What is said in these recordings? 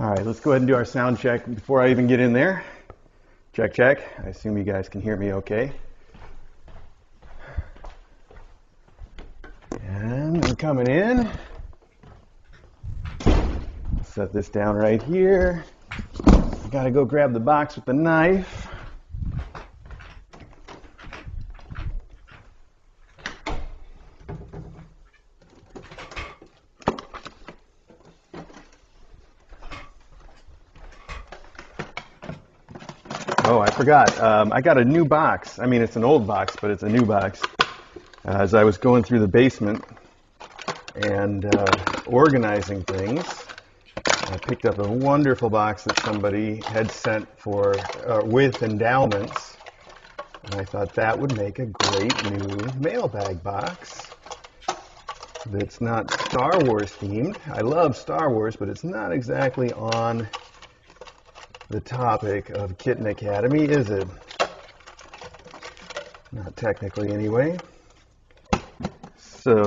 All right, let's go ahead and do our sound check before I even get in there. Check, check. I assume you guys can hear me okay. And we're coming in. Set this down right here. I gotta go grab the box with the knife. Oh, I forgot. I got a new box. I mean, it's an old box, but it's a new box. As I was going through the basement and organizing things, I picked up a wonderful box that somebody had sent for with endowments. And I thought that would make a great new mailbag box that's not Star Wars themed. I love Star Wars, but it's not exactly on the topic of Kitten Academy, is it? Not technically, anyway. So,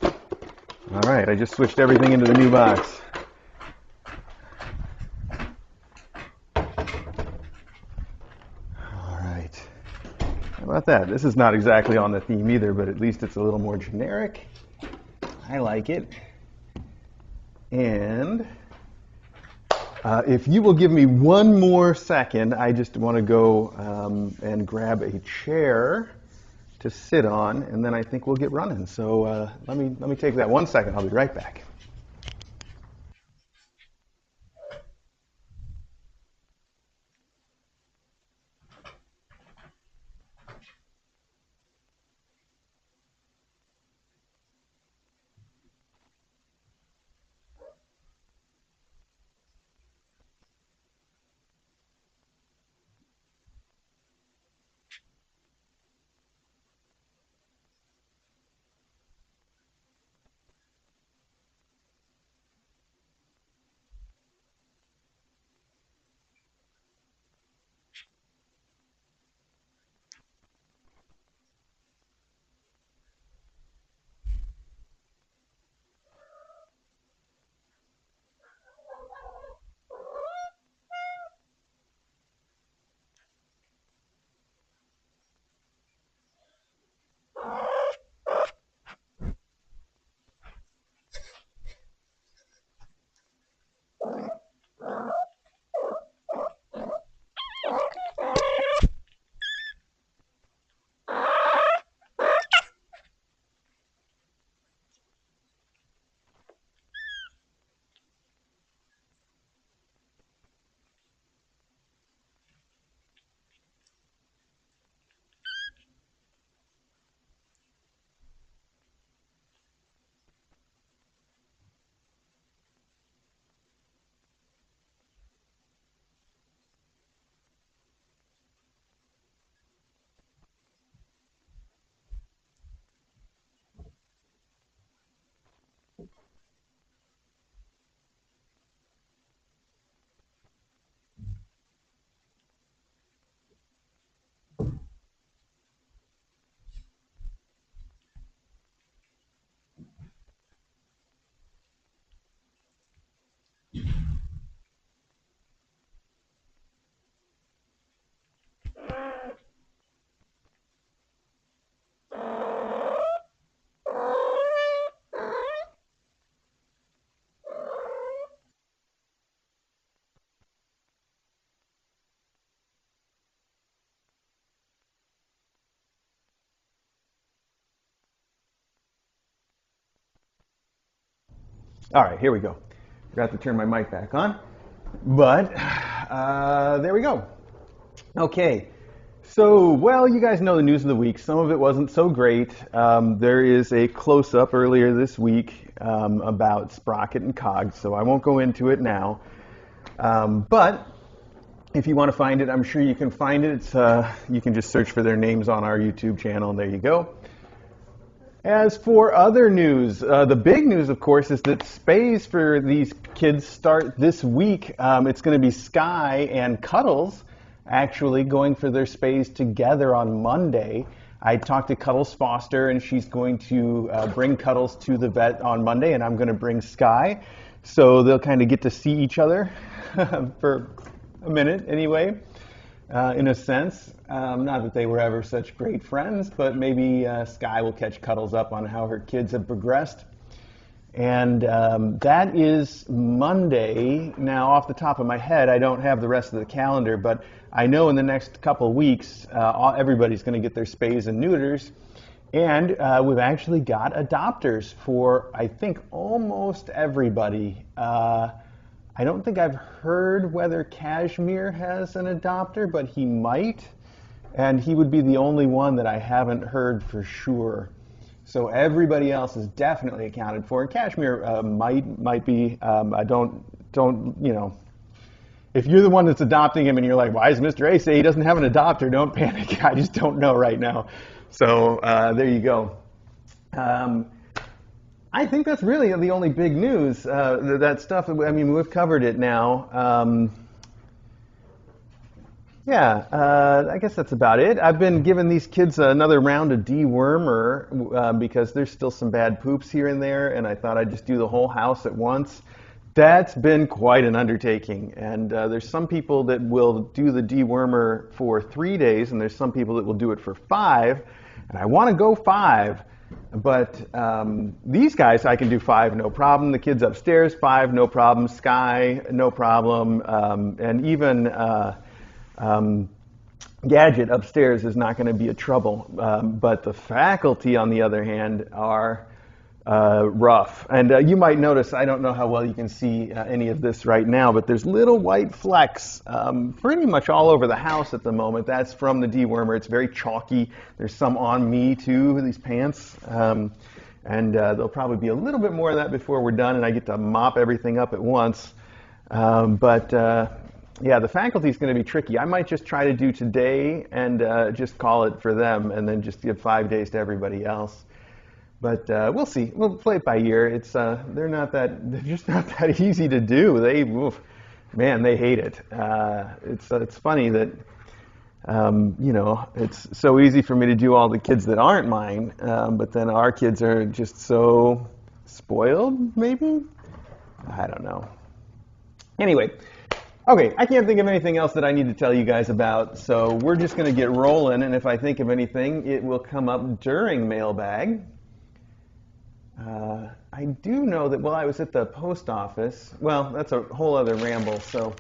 all right, I just switched everything into the new box. All right. How about that? This is not exactly on the theme either, but at least it's a little more generic. I like it. And if you will give me one more second, I just want to go and grab a chair to sit on, and then I think we'll get running. So let me take that 1 second. I'll be right back. All right, here we go. Forgot to turn my mic back on, but there we go. Okay, so, well, you guys know the news of the week. Some of it wasn't so great. There is a close-up earlier this week about Sprocket and Cogs, so I won't go into it now. But if you want to find it, I'm sure you can find it. You can just search for their names on our YouTube channel, and there you go. As for other news, the big news, of course, is that spays for these kids start this week. It's going to be Sky and Cuddles actually going for their spays together on Monday. I talked to Cuddles Foster, and she's going to bring Cuddles to the vet on Monday, and I'm going to bring Sky. So they'll kind of get to see each other for a minute anyway, in a sense. Not that they were ever such great friends, but maybe Sky will catch Cuddles up on how her kids have progressed. And that is Monday. Now, off the top of my head, I don't have the rest of the calendar, but I know in the next couple of weeks, everybody's going to get their spays and neuters. And we've actually got adopters for, I think, almost everybody. I don't think I've heard whether Kashmir has an adopter, but he might. And he would be the only one that I haven't heard for sure. So everybody else is definitely accounted for. And Kashmir might be. I don't you know. If you're the one that's adopting him and you're like, why does Mr. A say he doesn't have an adopter? Don't panic. I just don't know right now. So there you go. I think that's really the only big news. That stuff, I mean, we've covered it now. I guess that's about it. I've been giving these kids another round of dewormer because there's still some bad poops here and there, and I thought I'd just do the whole house at once. That's been quite an undertaking, and there's some people that will do the dewormer for 3 days, and there's some people that will do it for 5, and I want to go 5, but these guys I can do 5 no problem. The kids upstairs 5 no problem. Sky no problem, and even Gadget upstairs is not going to be a trouble, but the faculty on the other hand are rough. And you might notice, I don't know how well you can see any of this right now, but there's little white flecks pretty much all over the house at the moment. That's from the dewormer. It's very chalky. There's some on me too, these pants. And there'll probably be a little bit more of that before we're done and I get to mop everything up at once. Yeah, the faculty is going to be tricky. I might just try to do today and just call it for them and then just give 5 days to everybody else. But we'll see. We'll play it by ear. It's they're just not that easy to do. They hate it. It's funny that it's so easy for me to do all the kids that aren't mine, but then our kids are just so spoiled. Maybe, I don't know. Anyway. Okay, I can't think of anything else that I need to tell you guys about, so we're just going to get rolling, and if I think of anything, it will come up during Mailbag. I do know that while I was at the post office, well, that's a whole other ramble, so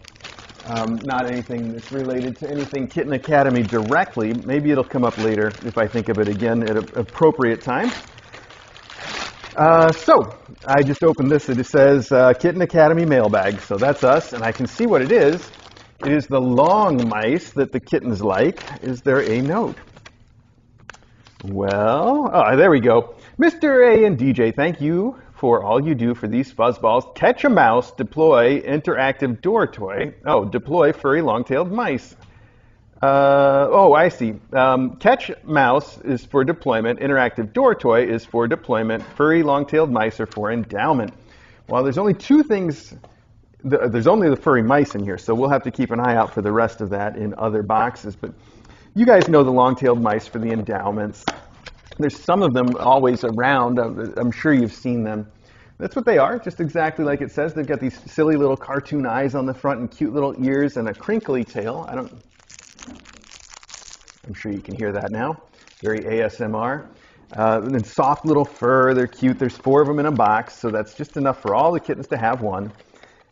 not anything that's related to anything Kitten Academy directly. Maybe it'll come up later if I think of it again at an appropriate time. So, I just opened this and it says Kitten Academy Mailbag, so that's us, and I can see what it is. It is the long mice that the kittens like. Is there a note? Well, there we go. Mr. A and DJ, thank you for all you do for these fuzzballs. Catch a mouse, deploy interactive door toy. Oh, deploy furry long-tailed mice. I see. Catch mouse is for deployment. Interactive door toy is for deployment. Furry long-tailed mice are for endowment. Well, there's only two things. There's only the furry mice in here, so we'll have to keep an eye out for the rest of that in other boxes. But you guys know the long-tailed mice for the endowments. There's some of them always around. I'm sure you've seen them. That's what they are, just exactly like it says. They've got these silly little cartoon eyes on the front and cute little ears and a crinkly tail. I'm sure you can hear that now. Very ASMR. And then soft little fur. They're cute. There's 4 of them in a box, so that's just enough for all the kittens to have one.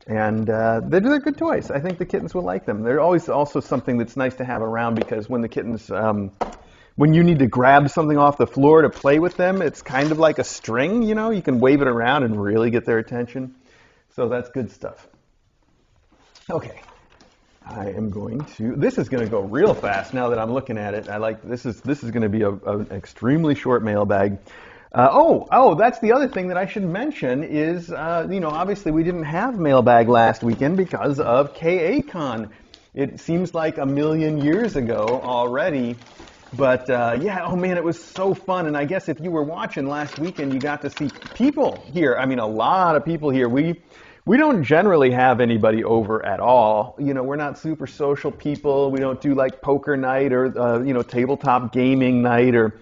And they're good toys. I think the kittens will like them. They're always also something that's nice to have around because when the kittens, when you need to grab something off the floor to play with them, it's kind of like a string, you know? You can wave it around and really get their attention. So that's good stuff. Okay. I am going to, this is going to go real fast now that I'm looking at it. This is going to be an extremely short mailbag. That's the other thing that I should mention is, obviously we didn't have Mailbag last weekend because of KACon. It seems like a million years ago already, but it was so fun. And I guess if you were watching last weekend, you got to see people here. I mean, a lot of people here. We don't generally have anybody over at all. You know, we're not super social people. We don't do like poker night or, tabletop gaming night or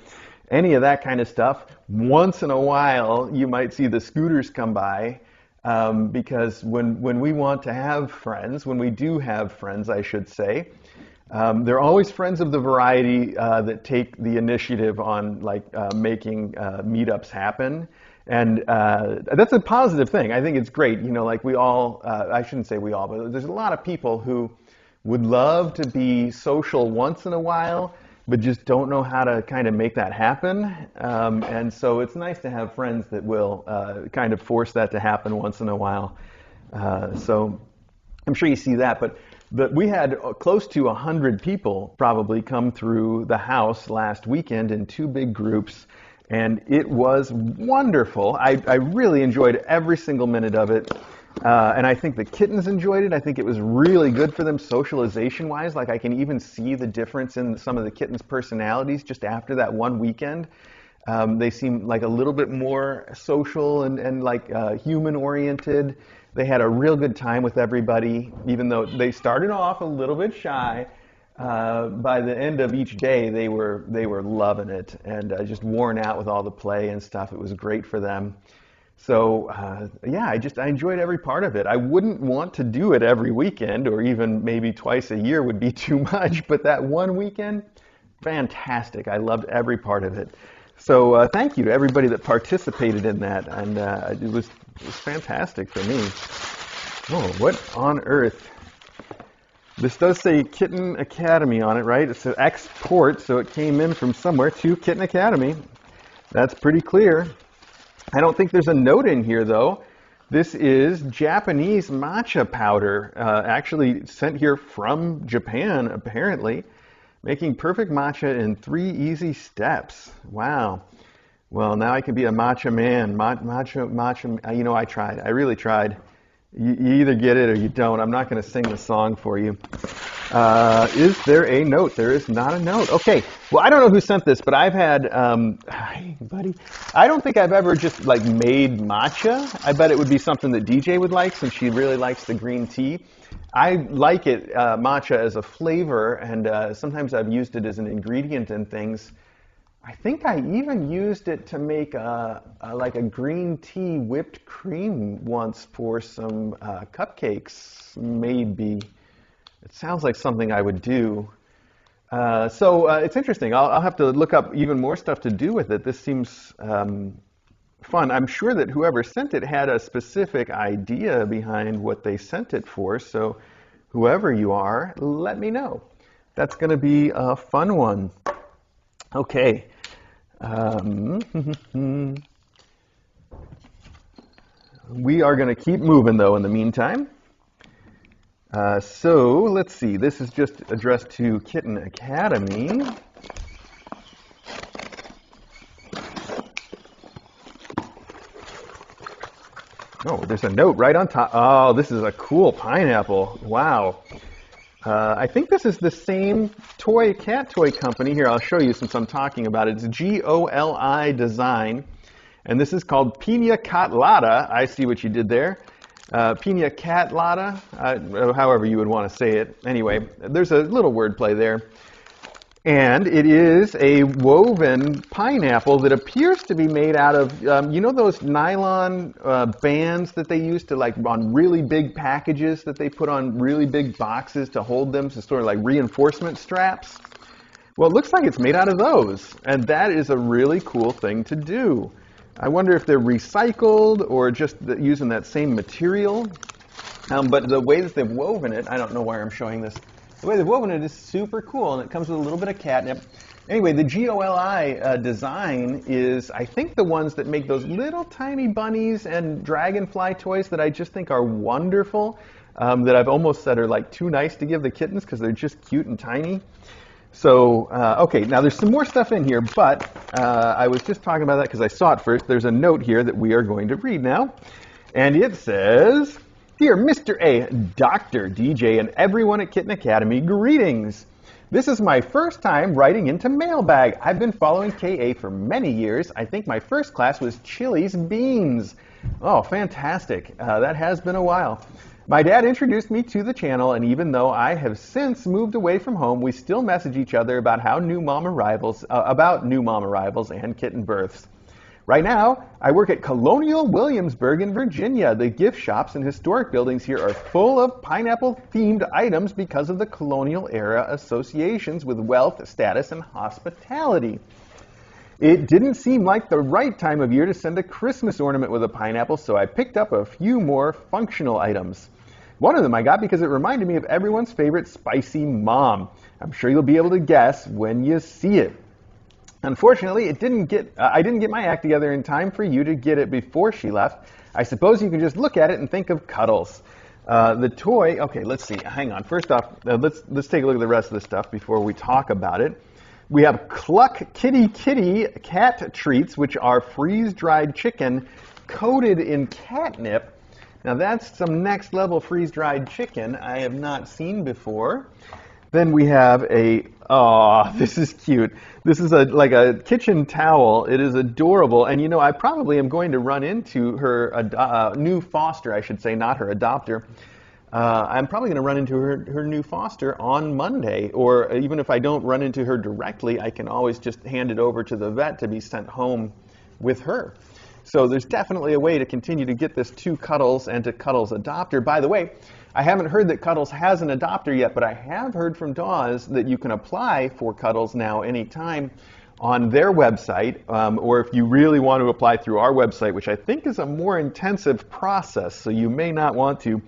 any of that kind of stuff. Once in a while, you might see the scooters come by. because when we want to have friends, when we do have friends, I should say, they're always friends of the variety that take the initiative on making meetups happen. And that's a positive thing. I think it's great. You know, like we all, I shouldn't say we all, but there's a lot of people who would love to be social once in a while, but just don't know how to kind of make that happen. And so it's nice to have friends that will kind of force that to happen once in a while. So I'm sure you see that. But we had close to 100 people probably come through the house last weekend in 2 big groups. And it was wonderful. I really enjoyed every single minute of it. And I think the kittens enjoyed it. I think it was really good for them socialization-wise. Like I can even see the difference in some of the kittens' personalities just after that one weekend. They seem like a little bit more social and like human-oriented. They had a real good time with everybody, even though they started off a little bit shy. By the end of each day, they were loving it and just worn out with all the play and stuff. It was great for them. So yeah, I enjoyed every part of it. I wouldn't want to do it every weekend, or even maybe twice a year would be too much. But that one weekend, fantastic. I loved every part of it. So thank you to everybody that participated in that, and it was fantastic for me. Oh, what on earth? This does say Kitten Academy on it, right? It says export, so it came in from somewhere to Kitten Academy. That's pretty clear. I don't think there's a note in here, though. This is Japanese matcha powder, actually sent here from Japan, apparently. Making perfect matcha in 3 easy steps. Wow. Well, now I can be a matcha man. Matcha, you know, I tried. I really tried. You either get it or you don't. I'm not going to sing the song for you. Is there a note? There is not a note. Okay. Well, I don't know who sent this, but I've had, hi, buddy. I don't think I've ever just like made matcha. I bet it would be something that DJ would like since she really likes the green tea. I like it, matcha, as a flavor, and sometimes I've used it as an ingredient in things. I think I even used it to make like a green tea whipped cream once for some cupcakes, maybe. It sounds like something I would do. So it's interesting. I'll have to look up even more stuff to do with it. This seems fun. I'm sure that whoever sent it had a specific idea behind what they sent it for. So whoever you are, let me know. That's going to be a fun one. Okay. We are going to keep moving, though, in the meantime. So let's see. This is just addressed to Kitten Academy. Oh, there's a note right on top. Oh, this is a cool pineapple. Wow. I think this is the same cat toy company. Here, I'll show you since I'm talking about it. It's GOLI Design, and this is called Pina Colada. I see what you did there. Pina Colada, however you would want to say it. Anyway, there's a little wordplay there. And it is a woven pineapple that appears to be made out of, you know those nylon bands that they use to like on really big packages that they put on really big boxes to hold them, to sort of like reinforcement straps? Well, it looks like it's made out of those, and that is a really cool thing to do. I wonder if they're recycled or just using that same material. But the way that they've woven it, I don't know why I'm showing this. The way they've woven it is super cool, and it comes with a little bit of catnip. Anyway, the GOLI design is, I think, the ones that make those little tiny bunnies and dragonfly toys that I just think are wonderful, that I've almost said are like too nice to give the kittens because they're just cute and tiny. So, okay, now there's some more stuff in here, but I was just talking about that because I saw it first. There's a note here that we are going to read now, and it says, "Dear Mr. A, Dr. DJ, and everyone at Kitten Academy, greetings. This is my first time writing into Mailbag. I've been following KA for many years. I think my first class was Chili's Beans." Oh, fantastic. That has been a while. "My dad introduced me to the channel, and even though I have since moved away from home, we still message each other about new mom arrivals and kitten births. Right now, I work at Colonial Williamsburg in Virginia. The gift shops and historic buildings here are full of pineapple-themed items because of the colonial era associations with wealth, status, and hospitality. It didn't seem like the right time of year to send a Christmas ornament with a pineapple, so I picked up a few more functional items. One of them I got because it reminded me of everyone's favorite spicy mom. I'm sure you'll be able to guess when you see it. Unfortunately, I didn't get my act together in time for you to get it before she left. I suppose you can just look at it and think of Cuddles. The toy, okay, let's see. Hang on. First off, let's take a look at the rest of the stuff before we talk about it. We have Cluck Kitty Kitty cat treats, which are freeze-dried chicken coated in catnip. Now that's some next-level freeze-dried chicken I have not seen before. Then we have this is cute. This is like a kitchen towel. It is adorable. And you know, I probably am going to run into her new foster, I should say, not her adopter. I'm probably going to run into her new foster on Monday. Or even if I don't run into her directly, I can always just hand it over to the vet to be sent home with her. So there's definitely a way to continue to get this to Cuddles and to Cuddles' adopter. By the way, I haven't heard that Cuddles has an adopter yet, but I have heard from Dawes that you can apply for Cuddles now anytime on their website, or if you really want to apply through our website, which I think is a more intensive process, so you may not want to.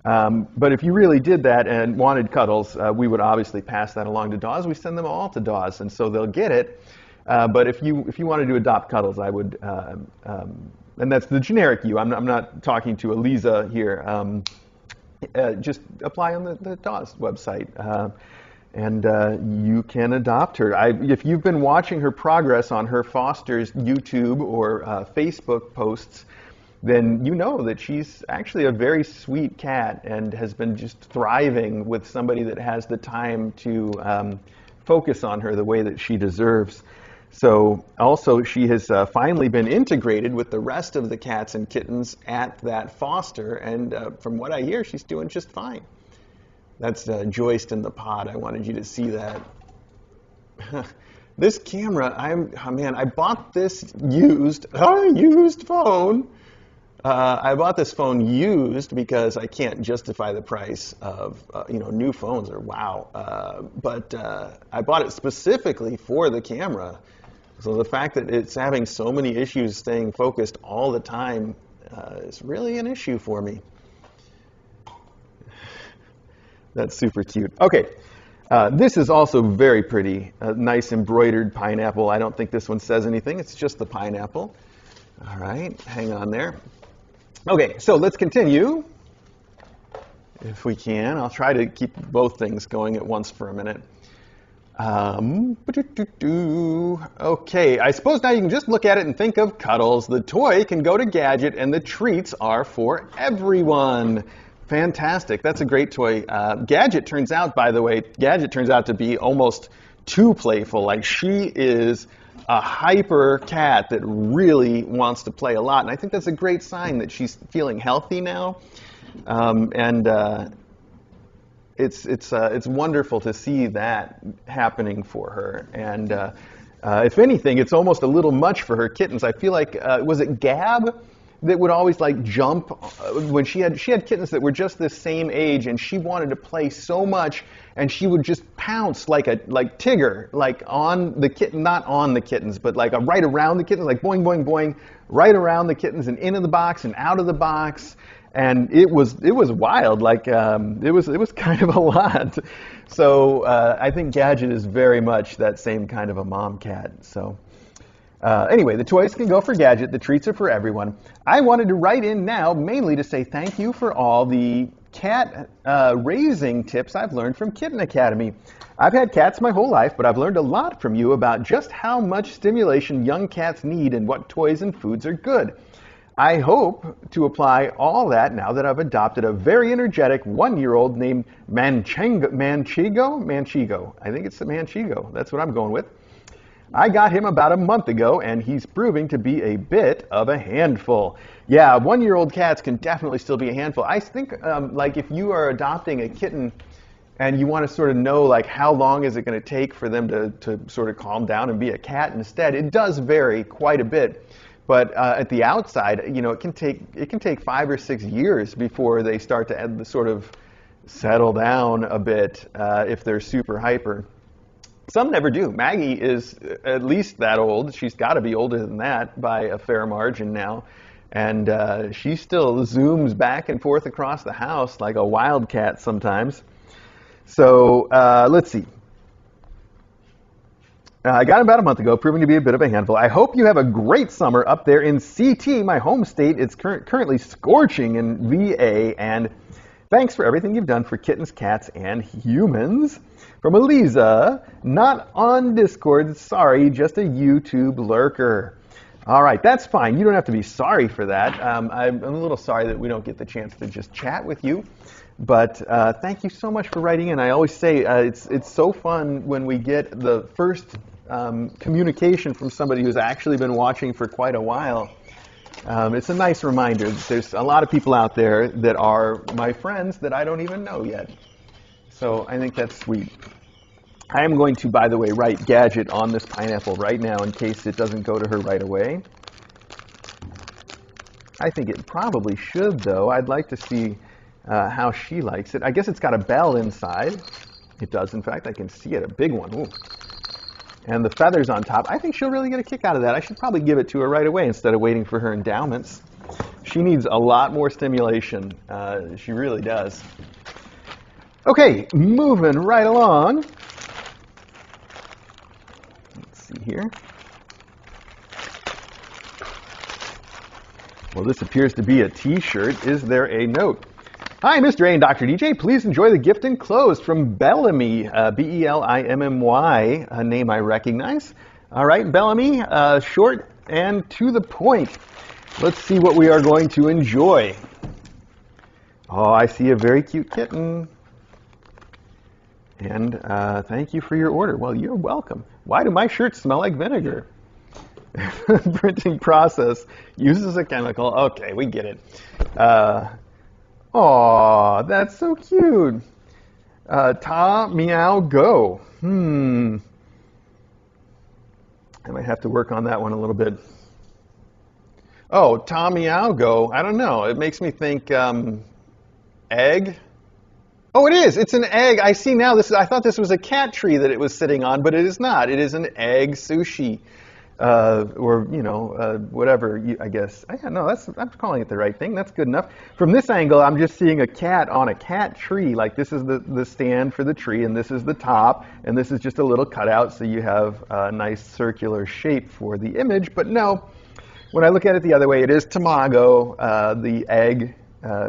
But if you really did that and wanted Cuddles, we would obviously pass that along to Dawes. We send them all to Dawes, and so they'll get it. But if you wanted to adopt Cuddles, I would, and that's the generic you. I'm not talking to Eliza here. Just apply on the Dawes website, and you can adopt her. If you've been watching her progress on her foster's YouTube or Facebook posts, then you know that she's actually a very sweet cat and has been just thriving with somebody that has the time to focus on her the way that she deserves. So also she has finally been integrated with the rest of the cats and kittens at that foster, and from what I hear, she's doing just fine. That's Joyce in the pod. I wanted you to see that. This camera, I bought this used phone. I bought this phone used because I can't justify the price of new phones or wow. But I bought it specifically for the camera. So the fact that it's having so many issues staying focused all the time is really an issue for me. That's super cute. Okay, this is also very pretty. A nice embroidered pineapple. I don't think this one says anything. It's just the pineapple. All right, hang on there. Okay, so let's continue. If we can. I'll try to keep both things going at once for a minute. Okay, I suppose now you can just look at it and think of Cuddles. The toy can go to Gadget, and the treats are for everyone. Fantastic. That's a great toy. Gadget turns out, by the way, to be almost too playful. Like, she is a hyper cat that really wants to play a lot, and I think that's a great sign that she's feeling healthy now. It's wonderful to see that happening for her. And if anything, it's almost a little much for her kittens. I feel like, was it Gab that would always like jump when she had kittens that were just the same age, and she wanted to play so much, and she would just pounce like Tigger, like on the kitten, not on the kittens, but like right around the kittens, like boing, boing, boing, right around the kittens and into the box and out of the box. And it was wild, like it was kind of a lot. So I think Gadget is very much that same kind of a mom cat. So anyway, the toys can go for Gadget, the treats are for everyone. I wanted to write in now mainly to say thank you for all the cat raising tips I've learned from Kitten Academy. I've had cats my whole life, but I've learned a lot from you about just how much stimulation young cats need and what toys and foods are good. I hope to apply all that now that I've adopted a very energetic 1-year-old named Manchego. I think it's the Manchego. That's what I'm going with. I got him about a month ago, and he's proving to be a bit of a handful. Yeah, 1-year-old cats can definitely still be a handful. I think, like, if you are adopting a kitten and you want to sort of know, like, how long is it going to take for them to sort of calm down and be a cat instead, it does vary quite a bit. But at the outside, you know, it can take 5 or 6 years before they start to sort of settle down a bit if they're super hyper. Some never do. Maggie is at least that old. She's got to be older than that by a fair margin now. And she still zooms back and forth across the house like a wildcat sometimes. So let's see. I got him about a month ago, proving to be a bit of a handful. I hope you have a great summer up there in CT, my home state. It's currently scorching in VA. And thanks for everything you've done for kittens, cats, and humans. From Eliza, not on Discord, sorry, just a YouTube lurker. All right, that's fine. You don't have to be sorry for that. I'm a little sorry that we don't get the chance to just chat with you. But thank you so much for writing in. I always say it's so fun when we get the first communication from somebody who's actually been watching for quite a while. It's a nice reminder that there's a lot of people out there that are my friends that I don't even know yet. So I think that's sweet. I am going to, by the way, write gadget on this pineapple right now in case it doesn't go to her right away. I think it probably should, though. I'd like to see how she likes it. I guess it's got a bell inside. It does, in fact. I can see it, a big one. Ooh. And the feathers on top. I think she'll really get a kick out of that. I should probably give it to her right away instead of waiting for her endowments. She needs a lot more stimulation. She really does. Okay, moving right along. Let's see here. Well, this appears to be a t-shirt. Is there a note? Hi, Mr. A and Dr. DJ. Please enjoy the gift enclosed from Bellamy, B-E-L-I-M-M-Y, a name I recognize. All right, Bellamy, short and to the point. Let's see what we are going to enjoy. Oh, I see a very cute kitten. And thank you for your order. Well, you're welcome. Why do my shirts smell like vinegar? Printing process uses a chemical. Okay, we get it. Aw, that's so cute. Ta meow go. I might have to work on that one a little bit. Oh, ta meow go. I don't know. It makes me think egg. Oh, it is. It's an egg. I see now. I thought this was a cat tree that it was sitting on, but it is not. It is an egg sushi. Or, you know, whatever, I guess. No, I'm calling it the right thing. That's good enough. From this angle, I'm just seeing a cat on a cat tree. Like this is the stand for the tree, and this is the top, and this is just a little cutout, so you have a nice circular shape for the image. But no, when I look at it the other way, it is tamago, the egg,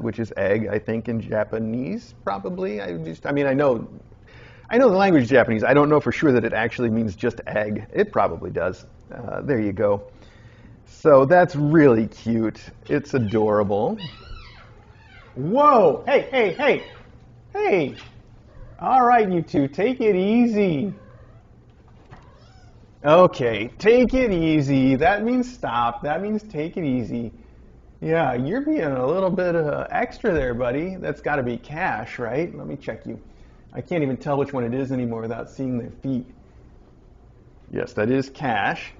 which is egg, I think, in Japanese, probably. I know the language is Japanese. I don't know for sure that it actually means just egg. It probably does. There you go. So that's really cute. It's adorable. Whoa! Hey, hey, hey! Hey! All right, you two, take it easy. Okay, take it easy. That means stop. That means take it easy. Yeah, you're being a little bit extra there, buddy. That's got to be Cash, right? Let me check you. I can't even tell which one it is anymore without seeing their feet. Yes, that is Cash.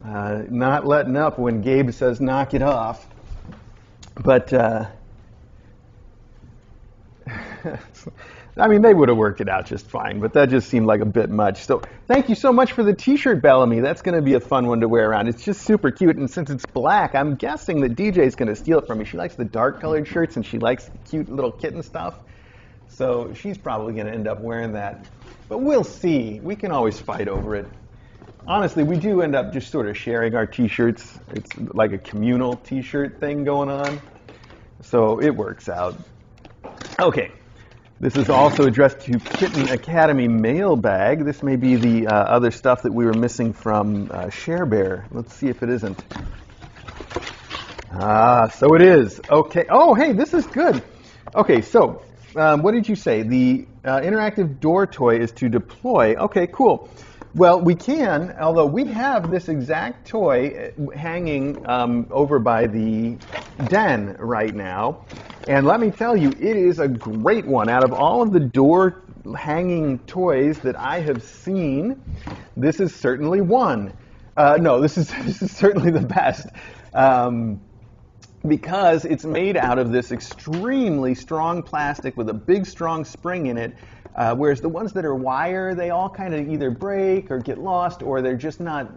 Not letting up when Gabe says knock it off. But, I mean, they would have worked it out just fine, but that just seemed like a bit much. So thank you so much for the t-shirt, Bellamy. That's going to be a fun one to wear around. It's just super cute, and since it's black, I'm guessing that DJ's going to steal it from me. She likes the dark-colored shirts, and she likes cute little kitten stuff. So she's probably going to end up wearing that. But we'll see. We can always fight over it. Honestly, we do end up just sort of sharing our t-shirts. It's like a communal t-shirt thing going on. So it works out. Okay. This is also addressed to Kitten Academy Mailbag. This may be the other stuff that we were missing from ShareBear. Let's see if it isn't. So it is. Okay. Oh, hey, this is good. Okay, so what did you say? The interactive door toy is to deploy. Okay, cool. Well, we can, although we have this exact toy hanging over by the den right now. And let me tell you, it is a great one. Out of all of the door hanging toys that I have seen, this is certainly one. No, this is certainly the best. Because it's made out of this extremely strong plastic with a big strong spring in it, whereas the ones that are wire, they all kind of either break or get lost, or they're just not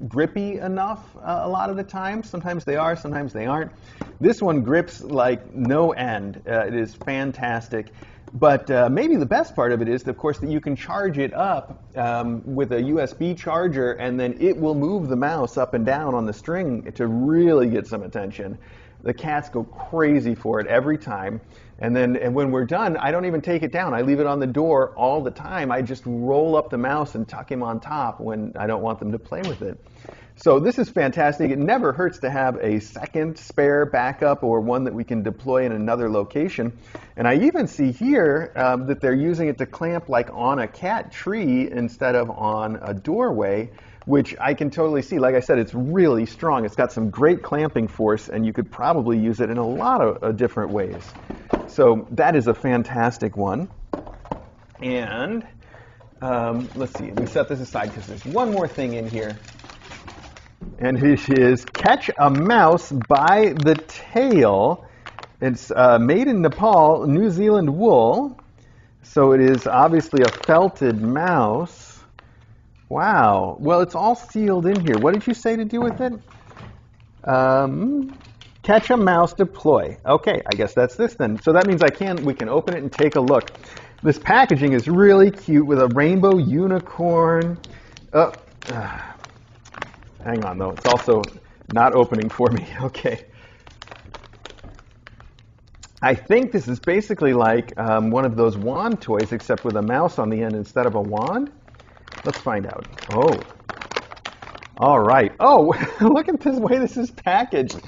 grippy enough a lot of the time. Sometimes they are, sometimes they aren't. This one grips like no end. It is fantastic. But maybe the best part of it is, of course, that you can charge it up with a USB charger, and then it will move the mouse up and down on the string to really get some attention. The cats go crazy for it every time. And when we're done, I don't even take it down. I leave it on the door all the time. I just roll up the mouse and tuck him on top when I don't want them to play with it. So this is fantastic. It never hurts to have a second spare backup or one that we can deploy in another location. And I even see here that they're using it to clamp like on a cat tree instead of on a doorway, which I can totally see. Like I said, it's really strong. It's got some great clamping force, and you could probably use it in a lot of different ways. So that is a fantastic one. And let's see, we set this aside because there's one more thing in here. And it is Catch a Mouse by the Tail. It's made in Nepal, New Zealand wool. So it is obviously a felted mouse. Wow. Well, it's all sealed in here. What did you say to do with it? Catch a mouse, deploy. Okay, I guess that's this then. So that means we can open it and take a look. This packaging is really cute with a rainbow unicorn. Hang on, though. It's also not opening for me. Okay. I think this is basically like one of those wand toys, except with a mouse on the end instead of a wand. Let's find out. Oh. All right. Oh, look at this way this is packaged.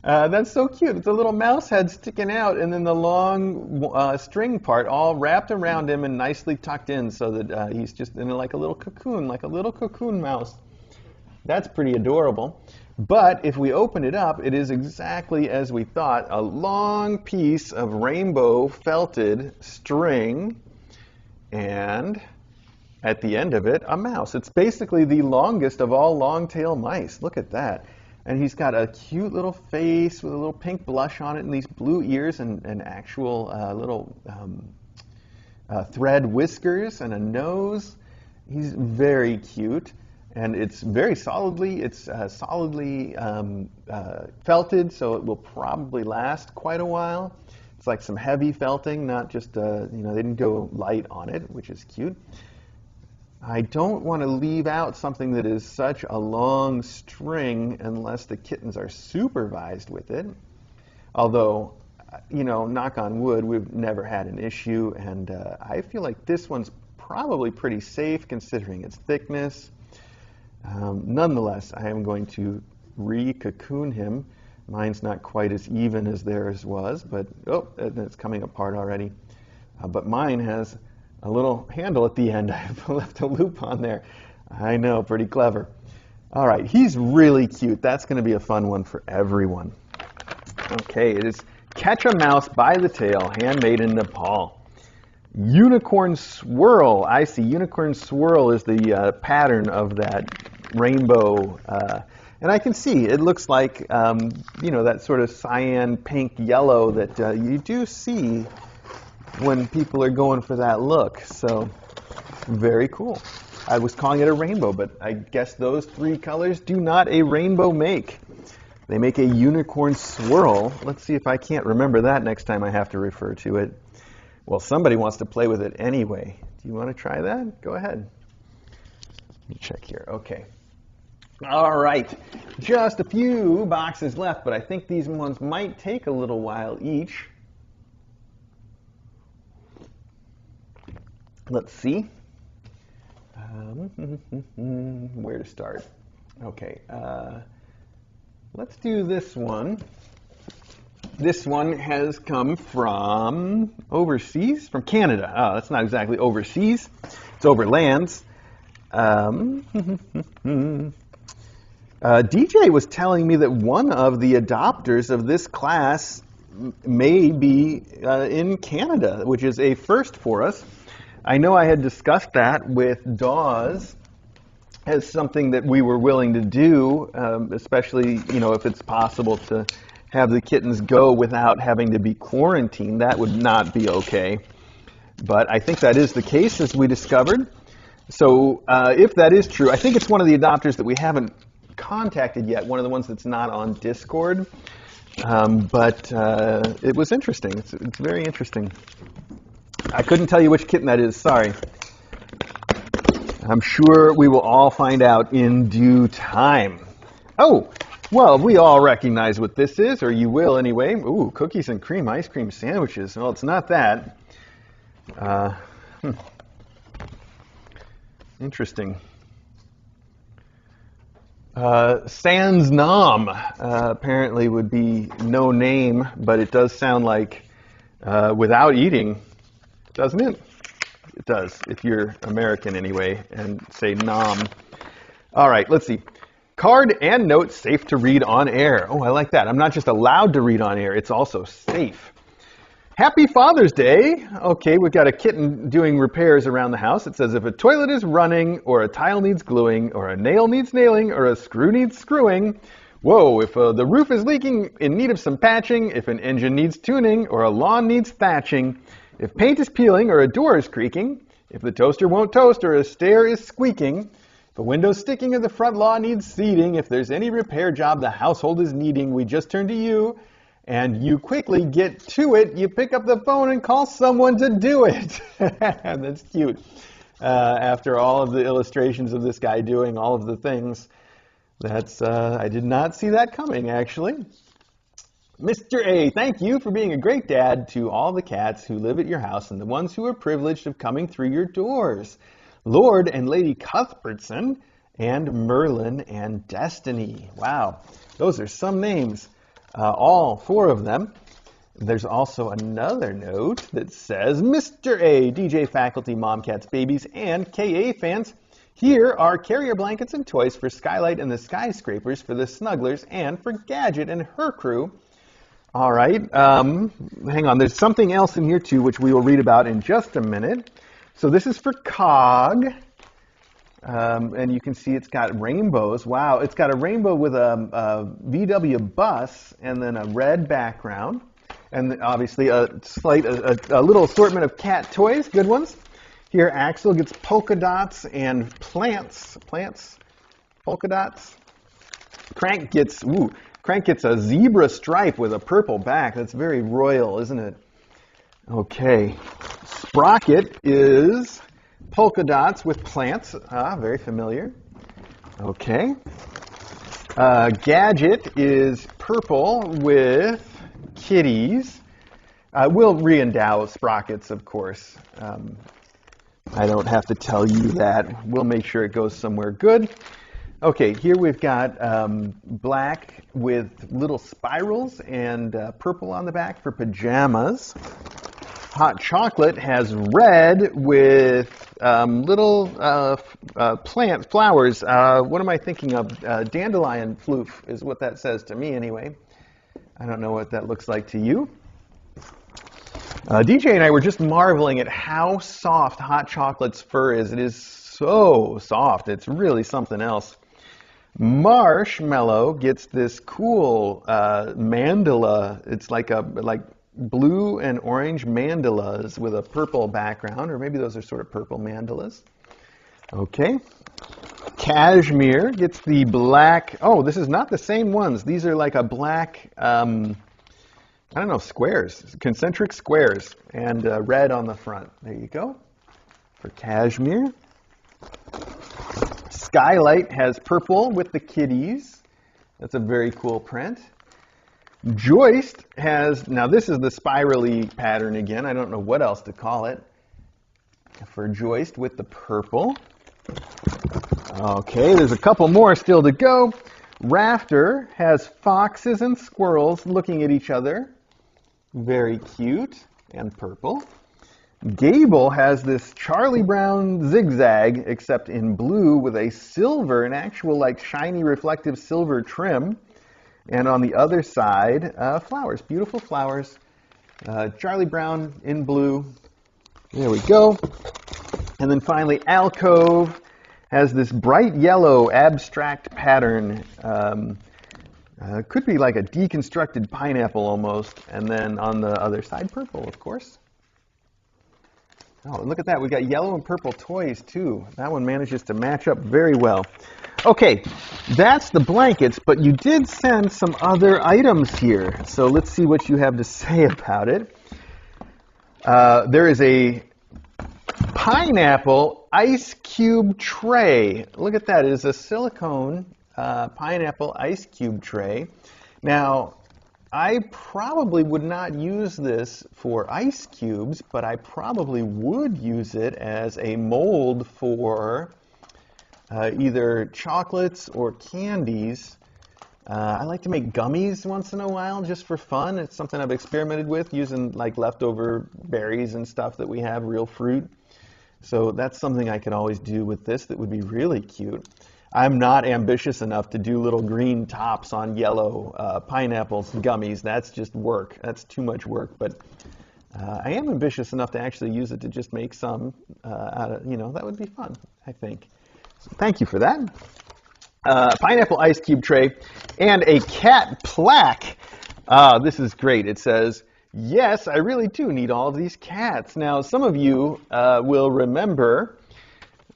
That's so cute. It's a little mouse head sticking out, and then the long string part all wrapped around him and nicely tucked in so that he's just in like a little cocoon mouse. That's pretty adorable. But if we open it up, it is exactly as we thought, a long piece of rainbow felted string, and at the end of it, a mouse. It's basically the longest of all long-tail mice. Look at that. And he's got a cute little face with a little pink blush on it and these blue ears and actual little thread whiskers and a nose. He's very cute. And it's very solidly, felted, so it will probably last quite a while. It's like some heavy felting, not just, they didn't go light on it, which is cute. I don't want to leave out something that is such a long string unless the kittens are supervised with it. Although, knock on wood, we've never had an issue, and I feel like this one's probably pretty safe considering its thickness. Nonetheless, I am going to re-cocoon him. Mine's not quite as even as theirs was, but it's coming apart already. But mine has a little handle at the end. I've left a loop on there. I know, pretty clever. All right, he's really cute. That's going to be a fun one for everyone. Okay, it is Catch a Mouse by the Tail, handmade in Nepal. Unicorn Swirl. I see. Unicorn Swirl is the pattern of that rainbow. And I can see it looks like, that sort of cyan, pink, yellow that you do see when people are going for that look. So very cool. I was calling it a rainbow, but I guess those three colors do not a rainbow make. They make a unicorn swirl. Let's see if I can't remember that next time I have to refer to it. Well, somebody wants to play with it anyway. Do you want to try that? Go ahead. Let me check here. Okay. All right. Just a few boxes left, but I think these ones might take a little while each. Let's see. Where to start? Okay. Let's do this one. This one has come from overseas, from Canada. Oh, that's not exactly overseas. It's overlands. DJ was telling me that one of the adopters of this class may be in Canada, which is a first for us. I know I had discussed that with Dawes as something that we were willing to do, especially, if it's possible to have the kittens go without having to be quarantined. That would not be okay. But I think that is the case, as we discovered. So if that is true, I think it's one of the adopters that we haven't contacted yet, one of the ones that's not on Discord. But it was interesting. It's very interesting. I couldn't tell you which kitten that is, sorry. I'm sure we will all find out in due time. Oh, well, we all recognize what this is, or you will anyway. Ooh, cookies and cream ice cream sandwiches. Well, it's not that. Interesting. Sans nom apparently would be no name, but it does sound like without eating, doesn't it? It does, if you're American anyway, and say nom. All right, let's see. Card and note safe to read on air. Oh, I like that. I'm not just allowed to read on air, it's also safe. Happy Father's Day. Okay, we've got a kitten doing repairs around the house. It says if a toilet is running, or a tile needs gluing, or a nail needs nailing, or a screw needs screwing. Whoa, if the roof is leaking in need of some patching, if an engine needs tuning, or a lawn needs thatching, if paint is peeling, or a door is creaking, if the toaster won't toast, or a stair is squeaking, if a window's sticking, or the front lawn needs seating, if there's any repair job the household is needing, we just turn to you. And you quickly get to it. You pick up the phone and call someone to do it. That's cute. After all of the illustrations of this guy doing all of the things, I did not see that coming, actually. Mr. A, thank you for being a great dad to all the cats who live at your house and the ones who are privileged of coming through your doors. Lord and Lady Cuthbertson and Merlin and Destiny. Wow, those are some names. All four of them. There's also another note that says, Mr. A, DJ faculty, mom, cats, babies, and KA fans, here are carrier blankets and toys for Skylight and the Skyscrapers, for the Snugglers, and for Gadget and her crew. All right, hang on. There's something else in here, too, which we will read about in just a minute. So this is for Cog. And you can see it's got rainbows. Wow, it's got a rainbow with a VW bus and then a red background. And obviously a little assortment of cat toys, good ones. Here Axel gets polka dots and plants, polka dots. Crank gets a zebra stripe with a purple back. That's very royal, isn't it? Okay, Sprocket is polka dots with plants. Very familiar. Okay. Gadget is purple with kitties. We'll re-endow Sprockets, of course. I don't have to tell you that. We'll make sure it goes somewhere good. Okay, here we've got black with little spirals and purple on the back for pajamas. Hot Chocolate has red with little flowers. What am I thinking of? Dandelion floof is what that says to me anyway. I don't know what that looks like to you. DJ and I were just marveling at how soft Hot Chocolate's fur is. It is so soft. It's really something else. Marshmallow gets this cool mandala. It's like blue and orange mandalas with a purple background, or maybe those are sort of purple mandalas. Okay. Cashmere gets the black. Oh, this is not the same ones. These are like a black, I don't know, squares, concentric squares, and red on the front. There you go. For Cashmere. Skylight has purple with the kitties. That's a very cool print. Joist has, now this is the spirally pattern again. I don't know what else to call it. For Joist with the purple. Okay, there's a couple more still to go. Rafter has foxes and squirrels looking at each other. Very cute and purple. Gable has this Charlie Brown zigzag, except in blue with a silver, an actual like shiny reflective silver trim. And on the other side, flowers, beautiful flowers. Charlie Brown in blue. There we go. And then finally, Alcove Has this bright yellow abstract pattern. Could be like a deconstructed pineapple almost, and then on the other side, purple, of course. Oh, look at that. We got yellow and purple toys, too. That one manages to match up very well. Okay, that's the blankets, but you did send some other items here. So let's see what you have to say about it. There is a pineapple ice cube tray. Look at that. It is a silicone pineapple ice cube tray. Now, I probably would not use this for ice cubes, but I probably would use it as a mold for either chocolates or candies. I like to make gummies once in a while just for fun. It's something I've experimented with using like leftover berries and stuff that we have, real fruit. So that's something I could always do with this that would be really cute. I'm not ambitious enough to do little green tops on yellow pineapples gummies. That's just work. That's too much work. But I am ambitious enough to actually use it to just make some out of, that would be fun, I think. So thank you for that. Pineapple ice cube tray and a cat plaque. This is great. It says, yes, I really do need all of these cats. Now, some of you will remember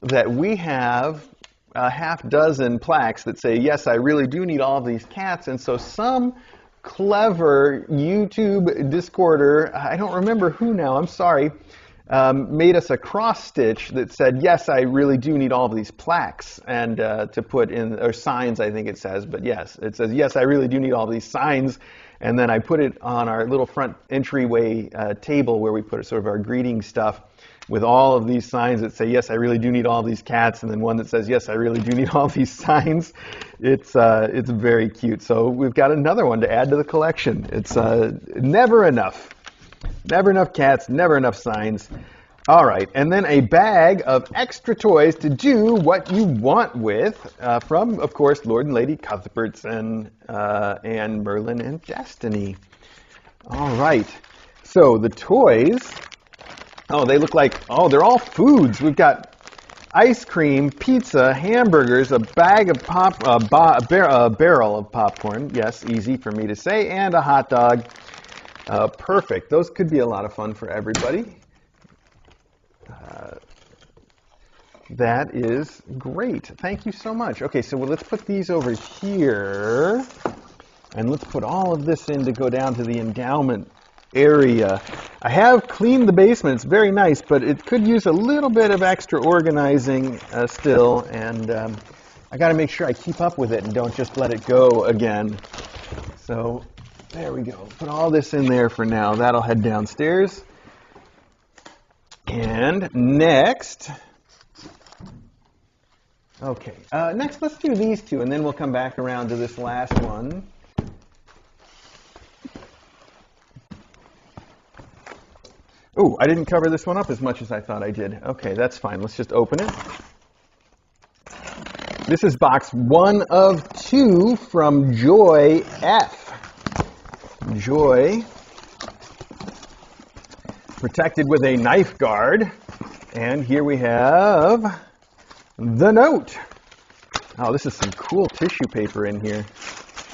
that we have a half dozen plaques that say, yes, I really do need all of these cats. And so some clever YouTube Discorder, I don't remember who now, I'm sorry, made us a cross stitch that said, yes, I really do need all of these plaques, and to put in, or signs, I think it says, but yes, it says, yes, I really do need all these signs. And then I put it on our little front entryway table where we put sort of our greeting stuff with all of these signs that say, yes, I really do need all these cats, and then one that says, yes, I really do need all these signs. It's very cute. So we've got another one to add to the collection. It's never enough. Never enough cats, never enough signs. All right, and then a bag of extra toys to do what you want with from, of course, Lord and Lady Cuthberts and Merlin and Destiny. All right, so the toys, they look like, they're all foods. We've got ice cream, pizza, hamburgers, a bag of a barrel of popcorn, yes, easy for me to say, and a hot dog. Perfect. Those could be a lot of fun for everybody. That is great. Thank you so much. Okay, so let's put these over here, and let's put all of this in to go down to the endowment area. I have cleaned the basement. It's very nice, but it could use a little bit of extra organizing still, and I got to make sure I keep up with it and don't just let it go again. So there we go. Put all this in there for now. That'll head downstairs. And next, next let's do these two, and then we'll come back around to this last one. Oh, I didn't cover this one up as much as I thought I did. Okay, that's fine. Let's just open it. This is box 1 of 2 from Joy F. Joy, protected with a knife guard. And here we have the note. Oh, this is some cool tissue paper in here.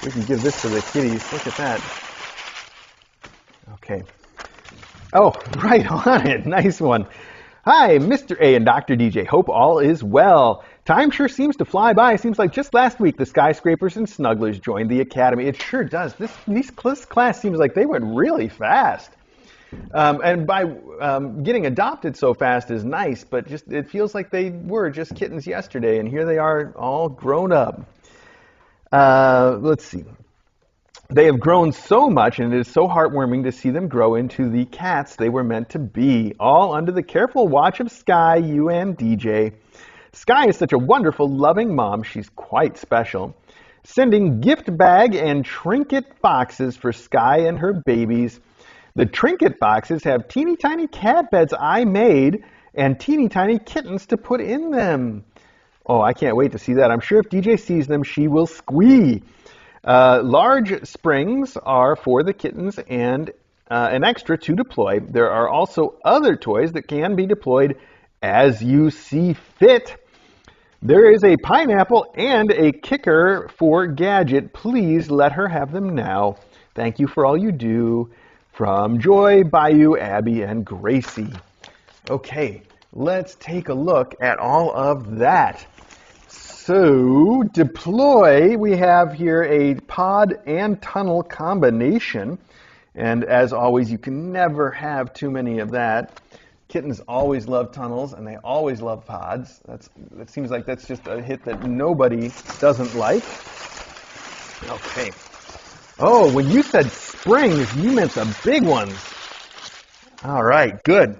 We can give this to the kitties. Look at that. Okay. Oh, right on it. Nice one. Hi, Mr. A and Dr. DJ. Hope all is well. Time sure seems to fly by. Seems like just last week the Skyscrapers and Snugglers joined the Academy. It sure does. This class seems like they went really fast. And by getting adopted so fast is nice, but just it feels like they were just kittens yesterday, and here they are all grown up. Let's see. They have grown so much, and it is so heartwarming to see them grow into the cats they were meant to be, all under the careful watch of Sky, you and DJ. Sky is such a wonderful, loving mom. She's quite special. Sending gift bag and trinket boxes for Sky and her babies. The trinket boxes have teeny tiny cat beds I made and teeny tiny kittens to put in them. Oh, I can't wait to see that. I'm sure if DJ sees them, she will squee. Large springs are for the kittens and an extra to deploy. There are also other toys that can be deployed as you see fit. There is a pineapple and a kicker for Gadget. Please let her have them now. Thank you for all you do. From Joy, Bayou, Abby, and Gracie. Okay, let's take a look at all of that. So, deploy, we have here a pod and tunnel combination. And as always, you can never have too many of that. Kittens always love tunnels, and they always love pods. That seems like that's just a hit that nobody doesn't like. Okay. Oh, when you said springs, you meant the big ones. All right, good.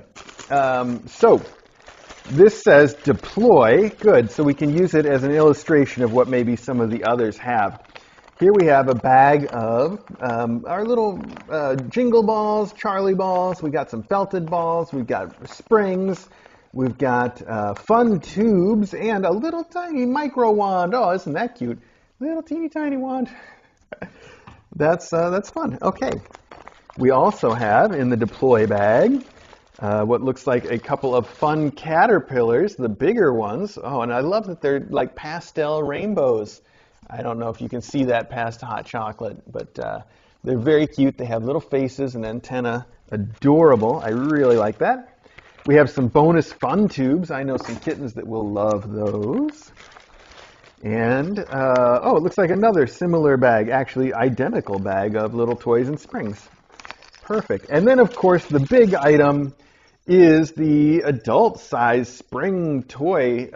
So this says deploy. Good, so we can use it as an illustration of what maybe some of the others have. Here we have a bag of our little jingle balls, Charlie balls. We got some felted balls. We've got springs. We've got fun tubes and a little tiny micro wand. Oh, isn't that cute? Little teeny tiny wand. That's fun. Okay. We also have in the deploy bag what looks like a couple of fun caterpillars, the bigger ones. Oh, and I love that they're like pastel rainbows. I don't know if you can see that past hot chocolate, but they're very cute. They have little faces and antenna. Adorable. I really like that. We have some bonus fun tubes. I know some kittens that will love those. And, oh, it looks like another similar bag, actually identical bag of little toys and springs. Perfect. And then, of course, the big item is the adult size spring toy,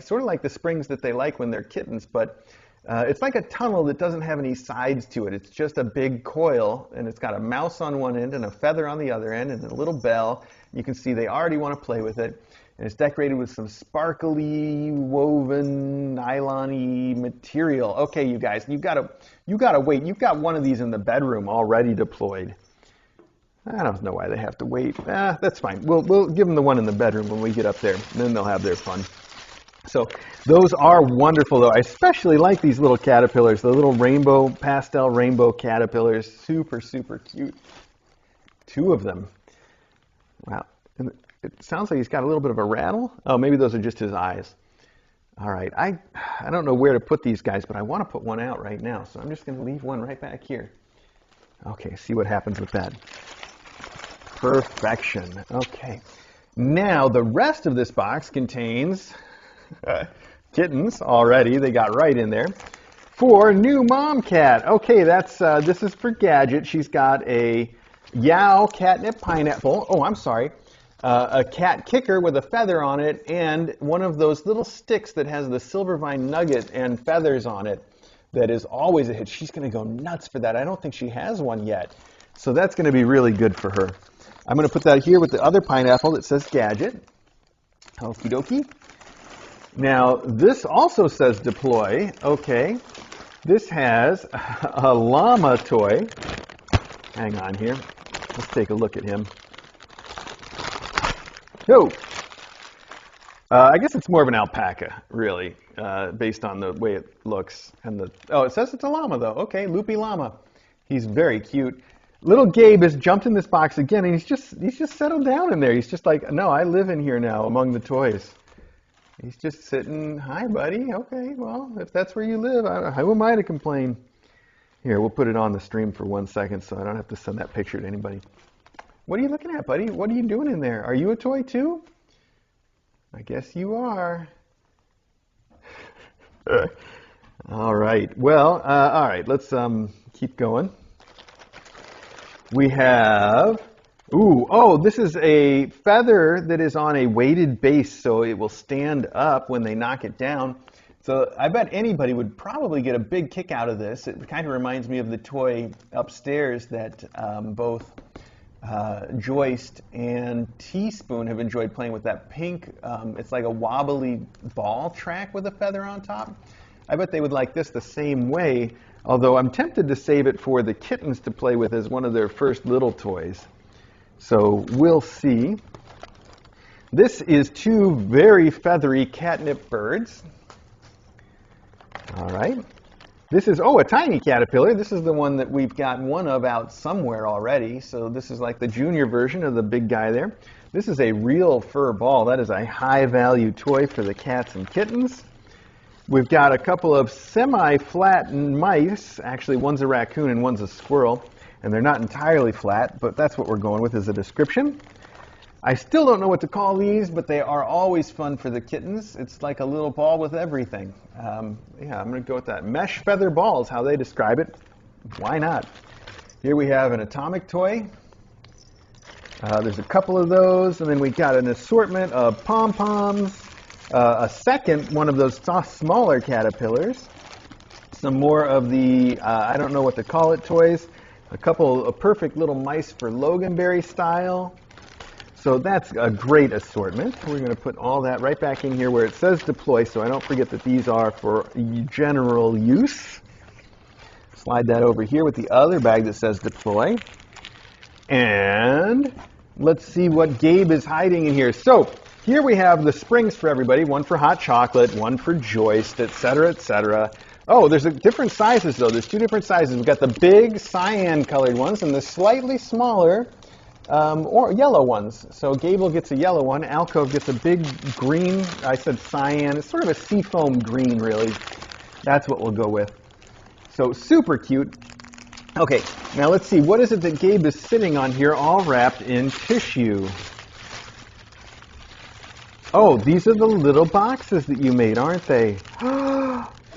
sort of like the springs that they like when they're kittens, but it's like a tunnel that doesn't have any sides to it. It's just a big coil, and it's got a mouse on one end and a feather on the other end and a little bell. You can see they already want to play with it. And it's decorated with some sparkly, woven, nylon-y material. Okay, you guys, you gotta wait. You've got one of these in the bedroom already deployed. I don't know why they have to wait. That's fine. We'll give them the one in the bedroom when we get up there, and then they'll have their fun. So those are wonderful, though. I especially like these little caterpillars, the little rainbow, pastel rainbow caterpillars. Super, super cute. 2 of them. Wow. And it sounds like he's got a little bit of a rattle. Oh, maybe those are just his eyes. All right. I don't know where to put these guys, but I want to put one out right now. So I'm just going to leave one right back here. Okay, see what happens with that. Perfection. Okay. Now, the rest of this box contains kittens already. They got right in there. For new mom cat. Okay, this is for Gadget. She's got a Yow catnip pineapple. Oh, I'm sorry. A cat kicker with a feather on it, and one of those little sticks that has the silver vine nugget and feathers on it that is always a hit. She's going to go nuts for that. I don't think she has one yet. So that's going to be really good for her. I'm going to put that here with the other pineapple that says Gadget. Okie dokie. Now, this also says deploy. Okay. This has a llama toy. Hang on here. Let's take a look at him. Oh! I guess it's more of an alpaca, really, based on the way it looks. And oh, it says it's a llama, though. Okay, loopy llama. He's very cute. Little Gabe has jumped in this box again, and he's just settled down in there. He's just like, no, I live in here now among the toys. He's just sitting, hi, buddy. Okay, well, if that's where you live, who am I to complain? Here, we'll put it on the stream for 1 second so I don't have to send that picture to anybody. What are you looking at, buddy? What are you doing in there? Are you a toy too? I guess you are. All right. Well, all right. Let's keep going. We have, this is a feather that is on a weighted base, so it will stand up when they knock it down. So I bet anybody would probably get a big kick out of this. It kind of reminds me of the toy upstairs that both Joyce and Teaspoon have enjoyed playing with, that pink, it's like a wobbly ball track with a feather on top. I bet they would like this the same way, although I'm tempted to save it for the kittens to play with as one of their first little toys. So we'll see. This is 2 very feathery catnip birds. All right. This is, a tiny caterpillar. This is the one that we've got one of out somewhere already. So this is like the junior version of the big guy there. This is a real fur ball. That is a high value toy for the cats and kittens. We've got a couple of semi-flat mice. Actually, one's a raccoon and one's a squirrel. And they're not entirely flat, but that's what we're going with as a description. I still don't know what to call these, but they are always fun for the kittens. It's like a little ball with everything. Yeah, I'm going to go with that. Mesh feather ball is how they describe it. Why not? Here we have an atomic toy. There's a couple of those, and then we got an assortment of pom-poms, a second one of those smaller caterpillars, some more of the, I don't know what to call it, toys, a couple of perfect little mice for Loganberry style. So that's a great assortment. We're going to put all that right back in here where it says deploy, so I don't forget that these are for general use. Slide that over here with the other bag that says deploy. And let's see what Gabe is hiding in here. So here we have the springs for everybody, one for hot chocolate, one for Joyce, etc., etc. Oh, there's different sizes, though. There's two different sizes. We've got the big cyan-colored ones and the slightly smaller or yellow ones. So Gable gets a yellow one. Alcove gets a big green. I said cyan. It's sort of a seafoam green, really. That's what we'll go with. So super cute. Okay, now let's see. What is it that Gabe is sitting on here all wrapped in tissue? Oh, these are the little boxes that you made, aren't they?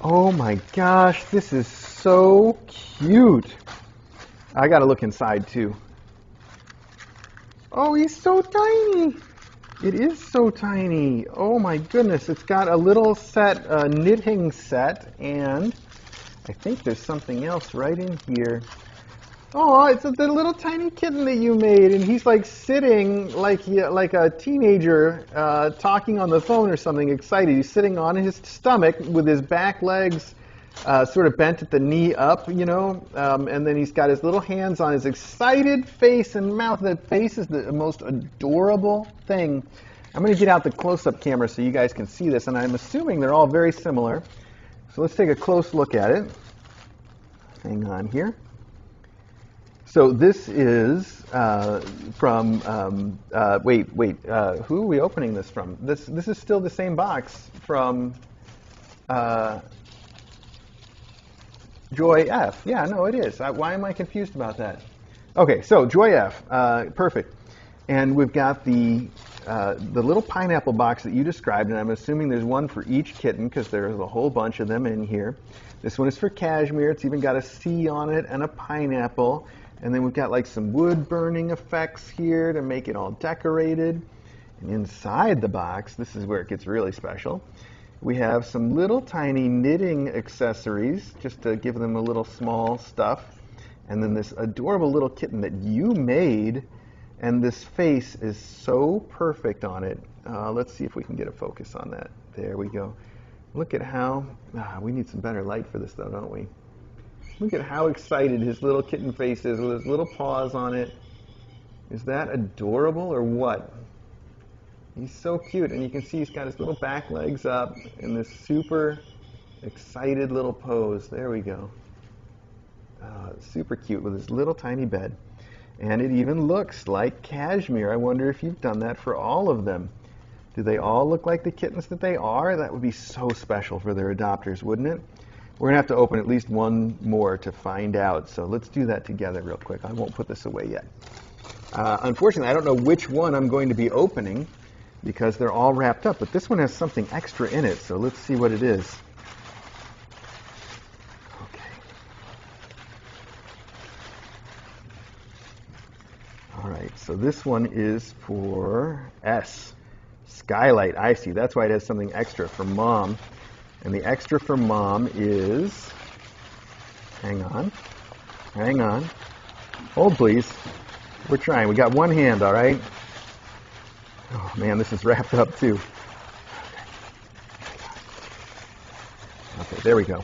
Oh my gosh, this is so cute. I gotta look inside too. Oh, he's so tiny. It is so tiny. Oh my goodness, it's got a little set, knitting set, and I think there's something else right in here. Oh, it's the little tiny kitten that you made, and he's like sitting like a teenager talking on the phone or something, excited. He's sitting on his stomach with his back legs sort of bent at the knee up, you know, and then he's got his little hands on his excited face and mouth. That face is the most adorable thing. I'm going to get out the close-up camera so you guys can see this, and I'm assuming they're all very similar. So let's take a close look at it. Hang on here. So this is from, who are we opening this from? This is still the same box from Joy F. Yeah, no, it is. Why am I confused about that? Okay, so Joy F, perfect. And we've got the little pineapple box that you described, and I'm assuming there's one for each kitten because there's a whole bunch of them in here. This one is for cashmere. It's even got a C on it and a pineapple. And then we've got like some wood burning effects here to make it all decorated. And inside the box, this is where it gets really special, we have some little tiny knitting accessories just to give them a little small stuff. And then this adorable little kitten that you made, and this face is so perfect on it. Let's see if we can get a focus on that. There we go. Look at how, we need some better light for this though, don't we? Look at how excited his little kitten face is with his little paws on it. Is that adorable or what? He's so cute, and you can see he's got his little back legs up in this super excited little pose. There we go. Super cute with his little tiny bed. And it even looks like cashmere. I wonder if you've done that for all of them. Do they all look like the kittens that they are? That would be so special for their adopters, wouldn't it? We're going to have to open at least one more to find out. So let's do that together real quick. I won't put this away yet. Unfortunately, I don't know which one I'm going to be opening because they're all wrapped up. But this one has something extra in it. So let's see what it is. Okay. All right. So this one is for S. Skylight. I see. That's why it has something extra for Mom. And the extra for Mom is, hang on, hold please, we're trying, we got one hand, all right? Oh man, this is wrapped up too. Okay, there we go.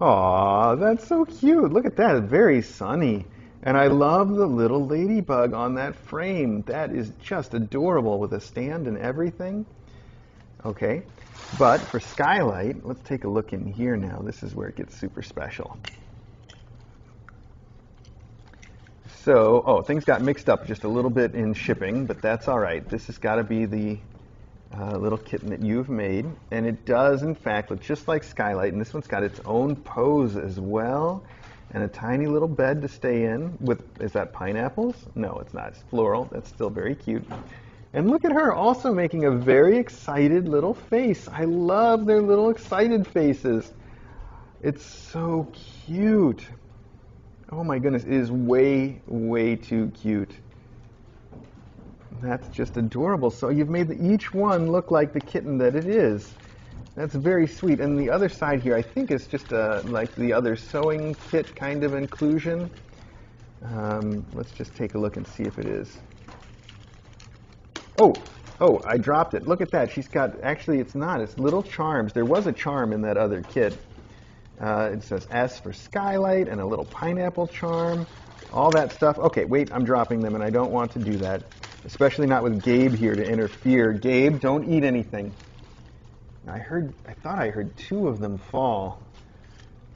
Aw, that's so cute, look at that, very sunny. And I love the little ladybug on that frame. That is just adorable with a stand and everything. Okay, but for Skylight, let's take a look in here now. This is where it gets super special. So, things got mixed up just a little bit in shipping, but that's all right. This has got to be the little kitten that you've made. And it does, in fact, look just like Skylight. And this one's got its own pose as well. And a tiny little bed to stay in with, is that pineapples? No, it's not. It's floral. That's still very cute. And look at her also making a very excited little face. I love their little excited faces. It's so cute. Oh my goodness, it is way, way too cute. That's just adorable. So you've made each one look like the kitten that it is. That's very sweet. And the other side here, I think, is just like the other sewing kit kind of inclusion. Let's just take a look and see if it is. Oh, I dropped it. Look at that. She's got, actually it's not, it's little charms. There was a charm in that other kit. It says S for Skylight and a little pineapple charm. All that stuff. Okay, wait, I'm dropping them and I don't want to do that. Especially not with Gabe here to interfere. Gabe, don't eat anything. I thought I heard two of them fall.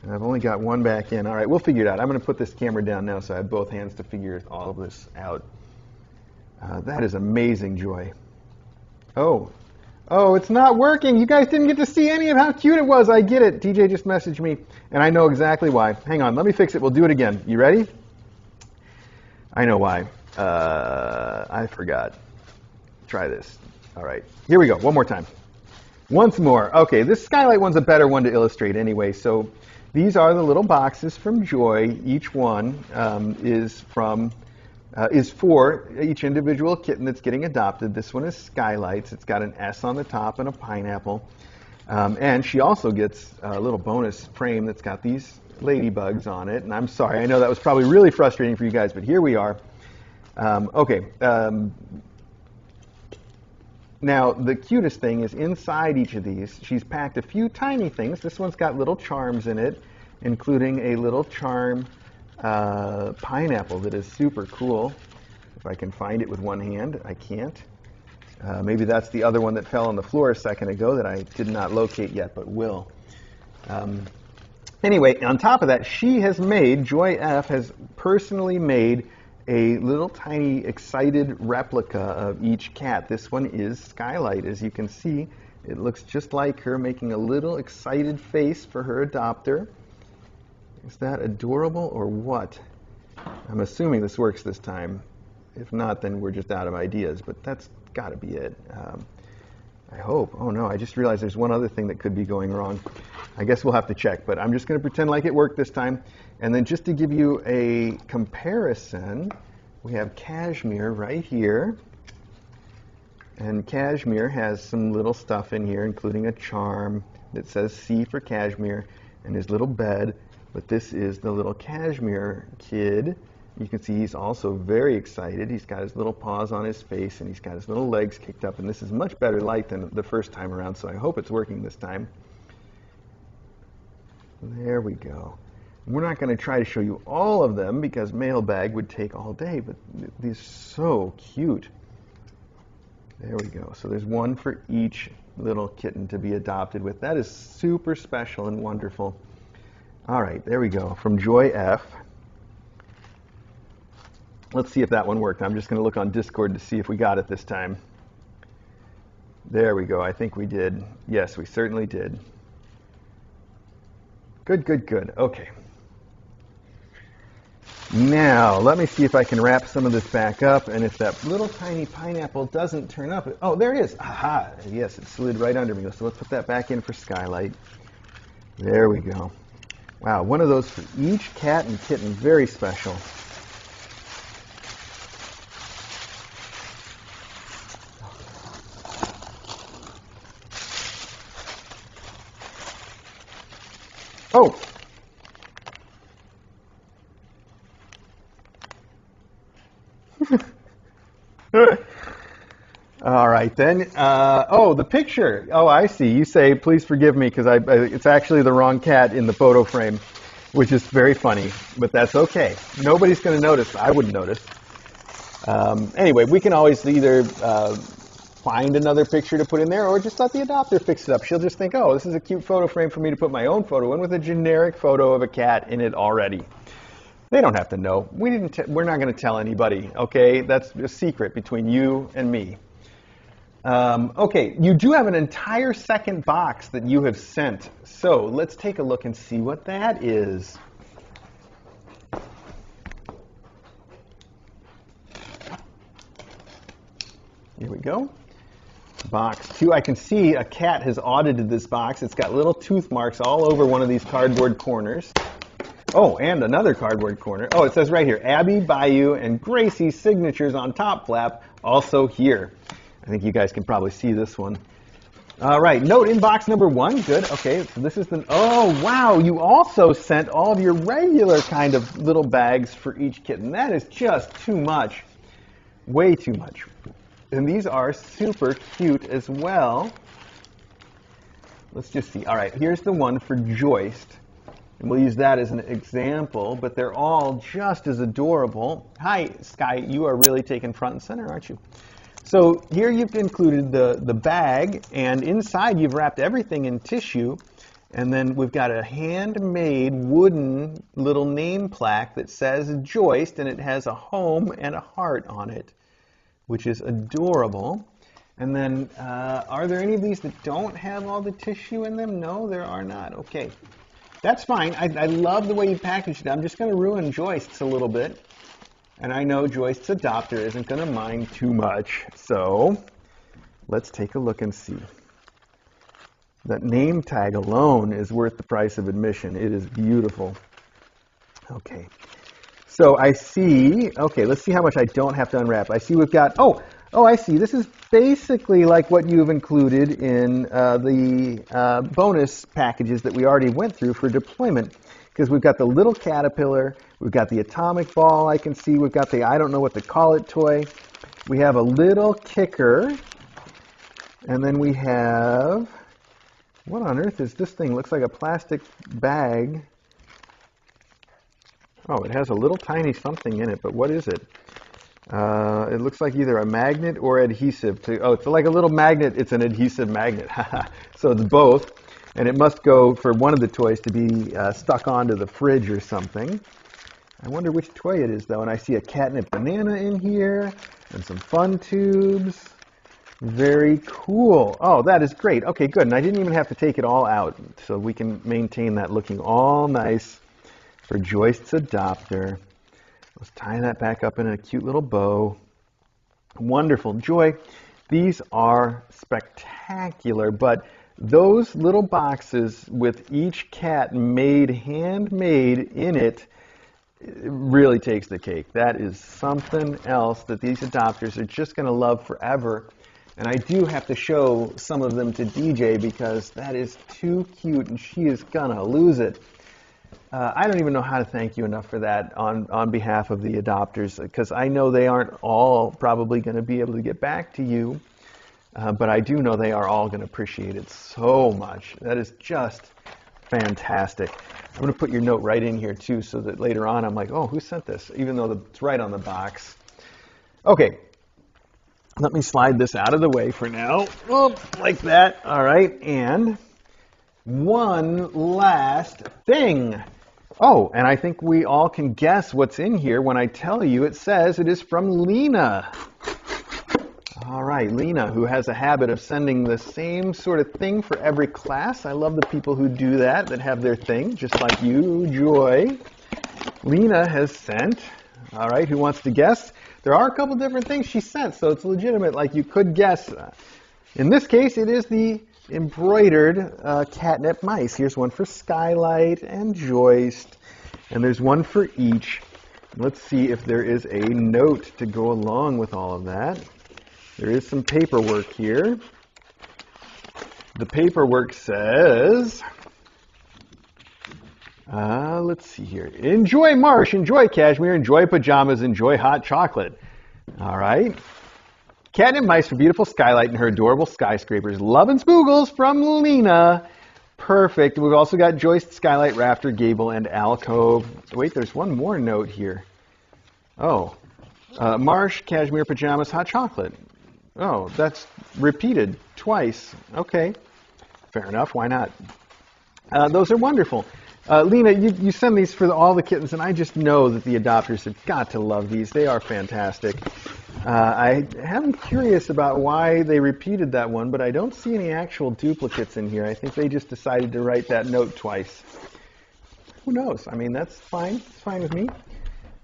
And I've only got one back in. All right, we'll figure it out. I'm going to put this camera down now so I have both hands to figure all of this out. That is amazing, Joy. Oh, it's not working. You guys didn't get to see any of how cute it was. I get it. DJ just messaged me, and I know exactly why. Hang on, let me fix it. We'll do it again. You ready? I know why. I forgot. Try this. All right, here we go. One more time. Once more. Okay, this Skylight one's a better one to illustrate anyway. So these are the little boxes from Joy. Each one is for each individual kitten that's getting adopted. This one is Skylights. It's got an S on the top and a pineapple. And she also gets a little bonus frame that's got these ladybugs on it. And I'm sorry, I know that was probably really frustrating for you guys, but here we are. Now, the cutest thing is inside each of these, she's packed a few tiny things. This one's got little charms in it, including a little charm pineapple that is super cool. If I can find it with one hand, I can't. Maybe that's the other one that fell on the floor a second ago that I did not locate yet, but will. Anyway, on top of that, Joy F has personally made a little tiny excited replica of each cat. This one is Skylight. As you can see, it looks just like her, making a little excited face for her adopter. Is that adorable or what? I'm assuming this works this time. If not, then we're just out of ideas, but that's got to be it. I hope. Oh no, I just realized there's one other thing that could be going wrong. I guess we'll have to check, but I'm just going to pretend like it worked this time. And then just to give you a comparison, we have Cashmere right here. And Cashmere has some little stuff in here, including a charm that says C for Cashmere and his little bed. But this is the little Cashmere kid. You can see he's also very excited. He's got his little paws on his face and he's got his little legs kicked up. And this is much better light than the first time around, so I hope it's working this time. There we go. We're not going to try to show you all of them because Mailbag would take all day, but these are so cute. There we go. So there's one for each little kitten to be adopted with. That is super special and wonderful. All right, there we go. From Joy F. Let's see if that one worked. I'm just going to look on Discord to see if we got it this time. There we go. I think we did. Yes, we certainly did. Good, good, good. Okay. Now, let me see if I can wrap some of this back up, and if that little tiny pineapple doesn't turn up, oh, there it is. Aha, yes, it slid right under me. So let's put that back in for Skylight. There we go. Wow, one of those for each cat and kitten, very special. Oh! All right then. Oh, the picture. Oh, I see. You say, please forgive me because it's actually the wrong cat in the photo frame, which is very funny, but that's okay. Nobody's going to notice. I wouldn't notice. Anyway, we can always either find another picture to put in there or just let the adopter fix it up. She'll just think, oh, this is a cute photo frame for me to put my own photo in with a generic photo of a cat in it already. They don't have to know. We're not going to tell anybody, okay? That's a secret between you and me. Okay, you do have an entire second box that you have sent. So let's take a look and see what that is. Here we go. Box 2. I can see a cat has audited this box. It's got little tooth marks all over one of these cardboard corners. Oh, and another cardboard corner. Oh, it says right here, Abby, Bayou, and Gracie's signatures on top flap, also here. I think you guys can probably see this one. All right, note in box number 1. Good. Okay, so this is the... Oh, wow, you also sent all of your regular kind of little bags for each kitten. That is just too much. Way too much. And these are super cute as well. Let's just see. All right, here's the one for Joyce. And we'll use that as an example, but they're all just as adorable. Hi, Sky, you are really taking front and center, aren't you? So here you've included the bag, and inside you've wrapped everything in tissue, and then we've got a handmade wooden little name plaque that says Joyce, and it has a home and a heart on it, which is adorable. And then, are there any of these that don't have all the tissue in them? No, there are not. Okay. That's fine. I love the way you packaged it. I'm just going to ruin Joyce's a little bit. And I know Joyce's adopter isn't going to mind too much. So let's take a look and see. That name tag alone is worth the price of admission. It is beautiful. Okay. So I see, okay, let's see how much I don't have to unwrap. I see we've got, oh, I see. This is basically like what you've included in the bonus packages that we already went through for deployment. Because we've got the little caterpillar, we've got the atomic ball I can see, we've got the I don't know what to call it toy. We have a little kicker, and then we have, what on earth is this thing? Looks like a plastic bag. Oh, it has a little tiny something in it, but what is it? It looks like either a magnet or adhesive. Oh, it's like a little magnet. It's an adhesive magnet. So it's both. And it must go for one of the toys to be stuck onto the fridge or something. I wonder which toy it is, though. And I see a catnip banana in here and some fun tubes. Very cool. Oh, that is great. Okay, good. And I didn't even have to take it all out. So we can maintain that looking all nice for Joyce's adopter. Let's tie that back up in a cute little bow. Wonderful. Joy, these are spectacular, but those little boxes with each cat handmade in it, really takes the cake. That is something else that these adopters are just going to love forever. And I do have to show some of them to DJ because that is too cute and she is going to lose it. I don't even know how to thank you enough for that on behalf of the adopters, because I know they aren't all probably going to be able to get back to you, but I do know they are all going to appreciate it so much. That is just fantastic. I'm going to put your note right in here too, so that later on I'm like, oh, who sent this? Even though it's right on the box. Okay, let me slide this out of the way for now. Oh, like that. All right, and one last thing. Oh, and I think we all can guess what's in here when I tell you it says it is from Lena. All right, Lena, who has a habit of sending the same sort of thing for every class. I love the people who do that have their thing, just like you, Joy. Lena has sent, all right, who wants to guess? There are a couple different things she sent, so it's legitimate, like you could guess. In this case, it is the embroidered catnip mice. Here's one for Skylight and Joyce, and there's one for each. Let's see if there is a note to go along with all of that. There is some paperwork here. The paperwork says, let's see here. Enjoy Marsh, enjoy Cashmere, enjoy pajamas, enjoy hot chocolate. All right. Catnip mice for beautiful Skylight and her adorable skyscrapers. Love and spoogles from Lena. Perfect. We've also got Joyce, Skylight, Rafter, Gable, and Alcove. Wait, there's one more note here. Oh. Marsh, Cashmere, pajamas, hot chocolate. Oh, that's repeated twice. Okay. Fair enough. Why not? Those are wonderful. Lena, you send these for all the kittens, and I just know that the adopters have got to love these. They are fantastic. I am curious about why they repeated that one, but I don't see any actual duplicates in here. I think they just decided to write that note twice. Who knows? I mean, that's fine. It's fine with me.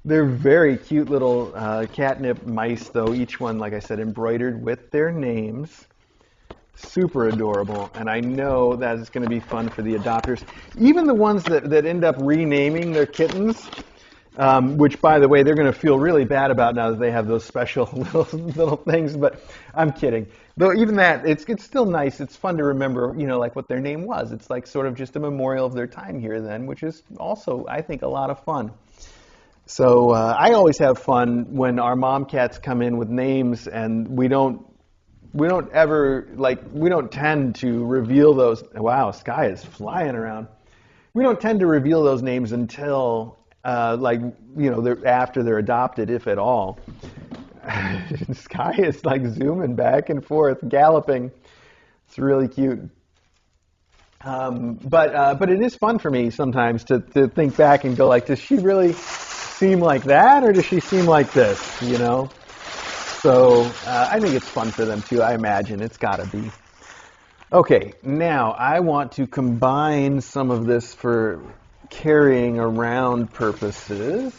They're very cute little catnip mice, though. Each one, like I said, embroidered with their names. Super adorable, and I know that is going to be fun for the adopters. Even the ones that end up renaming their kittens, which, by the way, they're going to feel really bad about now that they have those special little things. But I'm kidding. Though even that, it's still nice. It's fun to remember, like what their name was. It's like sort of just a memorial of their time here then, which is also, I think, a lot of fun. So I always have fun when our mom cats come in with names, and we don't tend to reveal those. Wow, Sky is flying around. We don't tend to reveal those names until they're after they're adopted, if at all. Sky is like zooming back and forth, galloping. It's really cute. But it is fun for me sometimes to think back and go like, does she really seem like that, or does she seem like this? So I think it's fun for them too. I imagine it's got to be. Okay, now I want to combine some of this for carrying around purposes.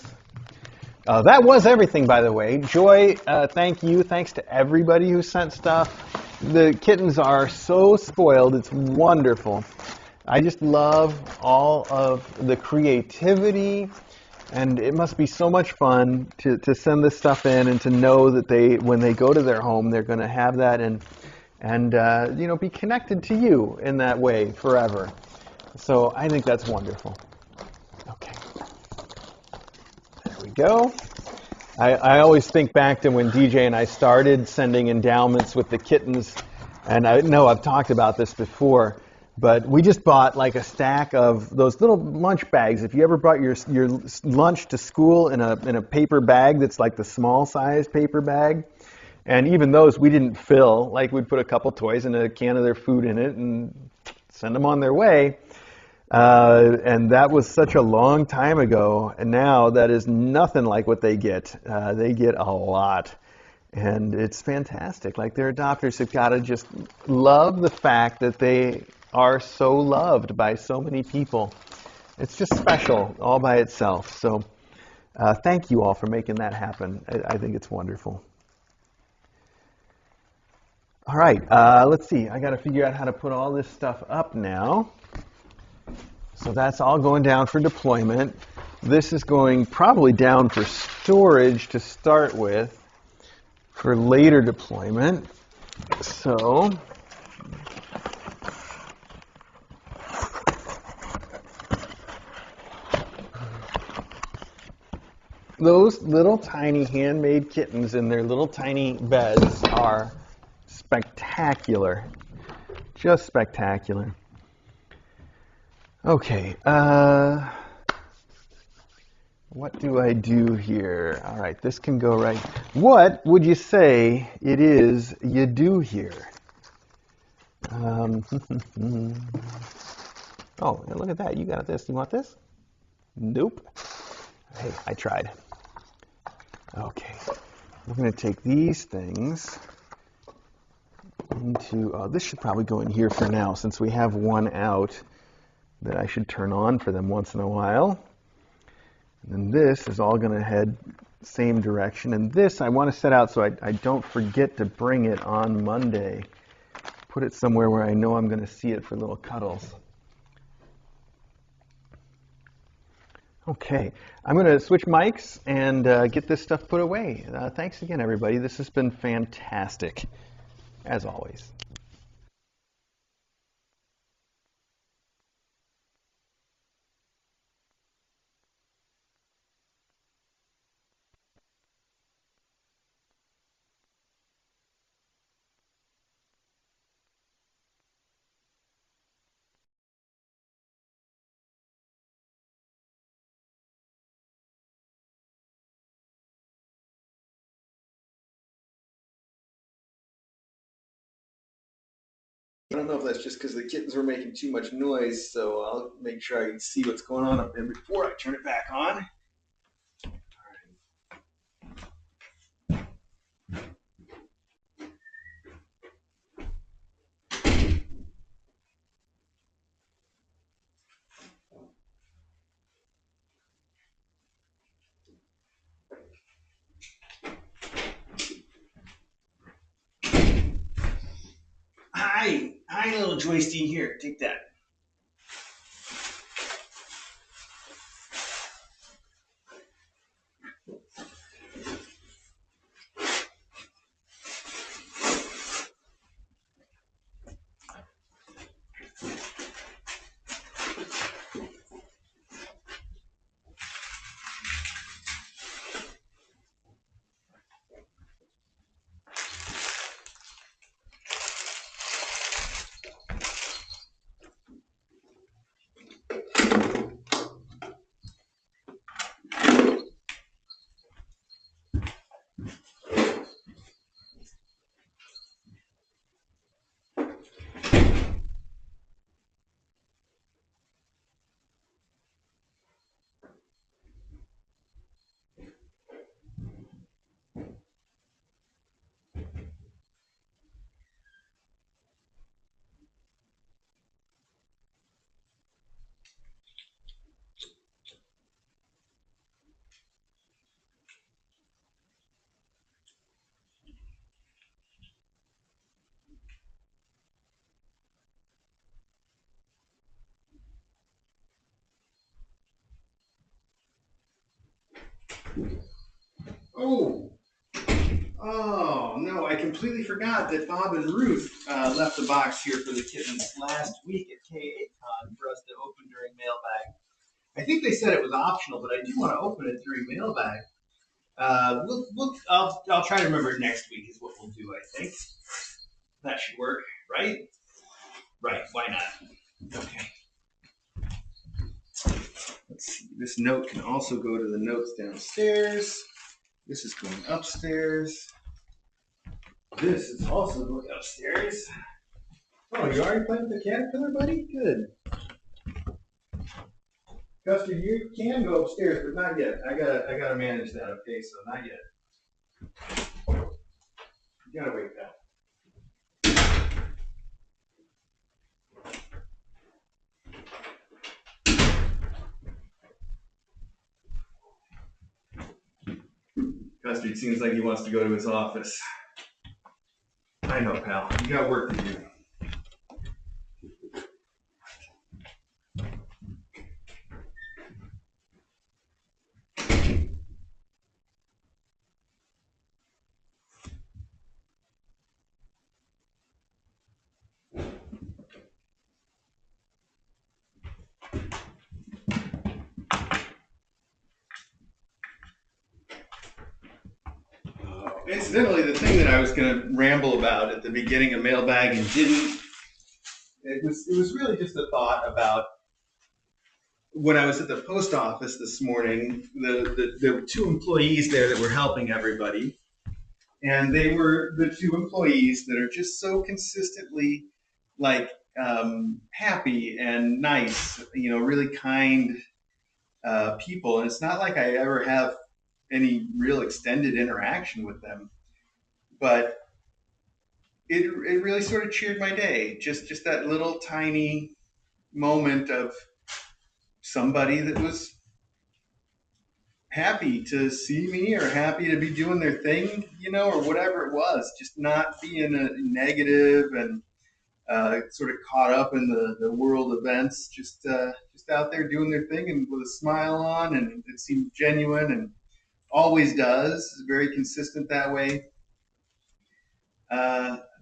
That was everything, by the way. Joy, thank you. Thanks to everybody who sent stuff. The kittens are so spoiled. It's wonderful. I just love all of the creativity, and it must be so much fun to send this stuff in and to know that when they go to their home, they're going to have that and be connected to you in that way forever. So I think that's wonderful. Okay. There we go. I always think back to when DJ and I started sending endowments with the kittens, and I know I've talked about this before, but we just bought like a stack of those little lunch bags. If you ever brought your lunch to school in a paper bag that's like the small size paper bag, and even those we didn't fill. Like we'd put a couple toys and a can of their food in it and send them on their way. And that was such a long time ago, and now that is nothing like what they get. They get a lot, and it's fantastic. Like their adopters have got to just love the fact that they are so loved by so many people. It's just special all by itself. So thank you all for making that happen. I think it's wonderful. All right, let's see. I got to figure out how to put all this stuff up now. So that's all going down for deployment. This is going probably down for storage to start with for later deployment. So those little tiny handmade kittens in their little tiny beds are spectacular. Just spectacular. Okay, what do I do here? All right, this can go right. What would you say it is you do here? Oh, look at that. You got this. You want this? Nope. Hey, I tried. Okay, we're going to take these things into, this should probably go in here for now since we have one out that I should turn on for them once in a while. And then this is all going to head same direction. And this I want to set out so I don't forget to bring it on Monday. Put it somewhere where I know I'm going to see it for little cuddles. Okay, I'm going to switch mics and get this stuff put away. Thanks again, everybody. This has been fantastic, as always. I don't know if that's just because the kittens were making too much noise, so I'll make sure I can see what's going on up there before I turn it back on. Hi, little joysty. Here, take that. Oh, oh no! I completely forgot that Bob and Ruth left the box here for the kittens last week at K8Con for us to open during mailbag. I think they said it was optional, but I do want to open it during mailbag. I'll try to remember it next week is what we'll do. I think that should work, right? Right. Why not? Okay. Let's see. This note can also go to the notes downstairs. This is going upstairs. This is also going upstairs. Oh, you already playing with the caterpillar, buddy? Good. Custer, you can go upstairs, but not yet. I gotta manage that. Okay, so not yet. You gotta wait, pal. Custard seems like he wants to go to his office. I know, pal. You got work to do. Incidentally, the thing that I was going to ramble about at the beginning of mailbag and didn't, it was really just a thought about when I was at the post office this morning. There were two employees there that were helping everybody, and they were the two employees that are just so consistently like happy and nice, you know, really kind people. And it's not like I ever have any real extended interaction with them, but it really sort of cheered my day. Just that little tiny moment of somebody that was happy to see me or happy to be doing their thing, you know, or whatever it was. Just not being a negative and sort of caught up in the world events. Just out there doing their thing and with a smile on, and it seemed genuine and always does. Very consistent that way.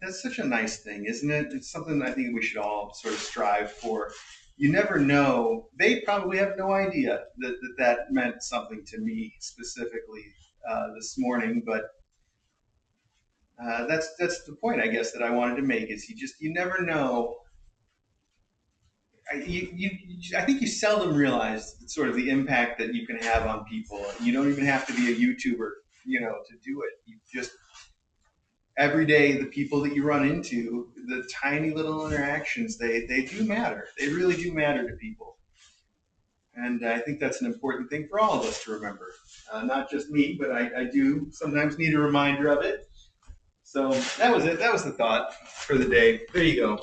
That's such a nice thing, isn't it? It's something that I think we should all sort of strive for. You never know. They probably have no idea that meant something to me specifically this morning, but that's the point, I guess, that I wanted to make. Is you never know. I think you seldom realize sort of the impact that you can have on people. You don't even have to be a YouTuber, you know, to do it. You just every day, the people that you run into, the tiny little interactions, they do matter. They really do matter to people. And I think that's an important thing for all of us to remember. Not just me, but I do sometimes need a reminder of it. So that was it. That was the thought for the day. There you go.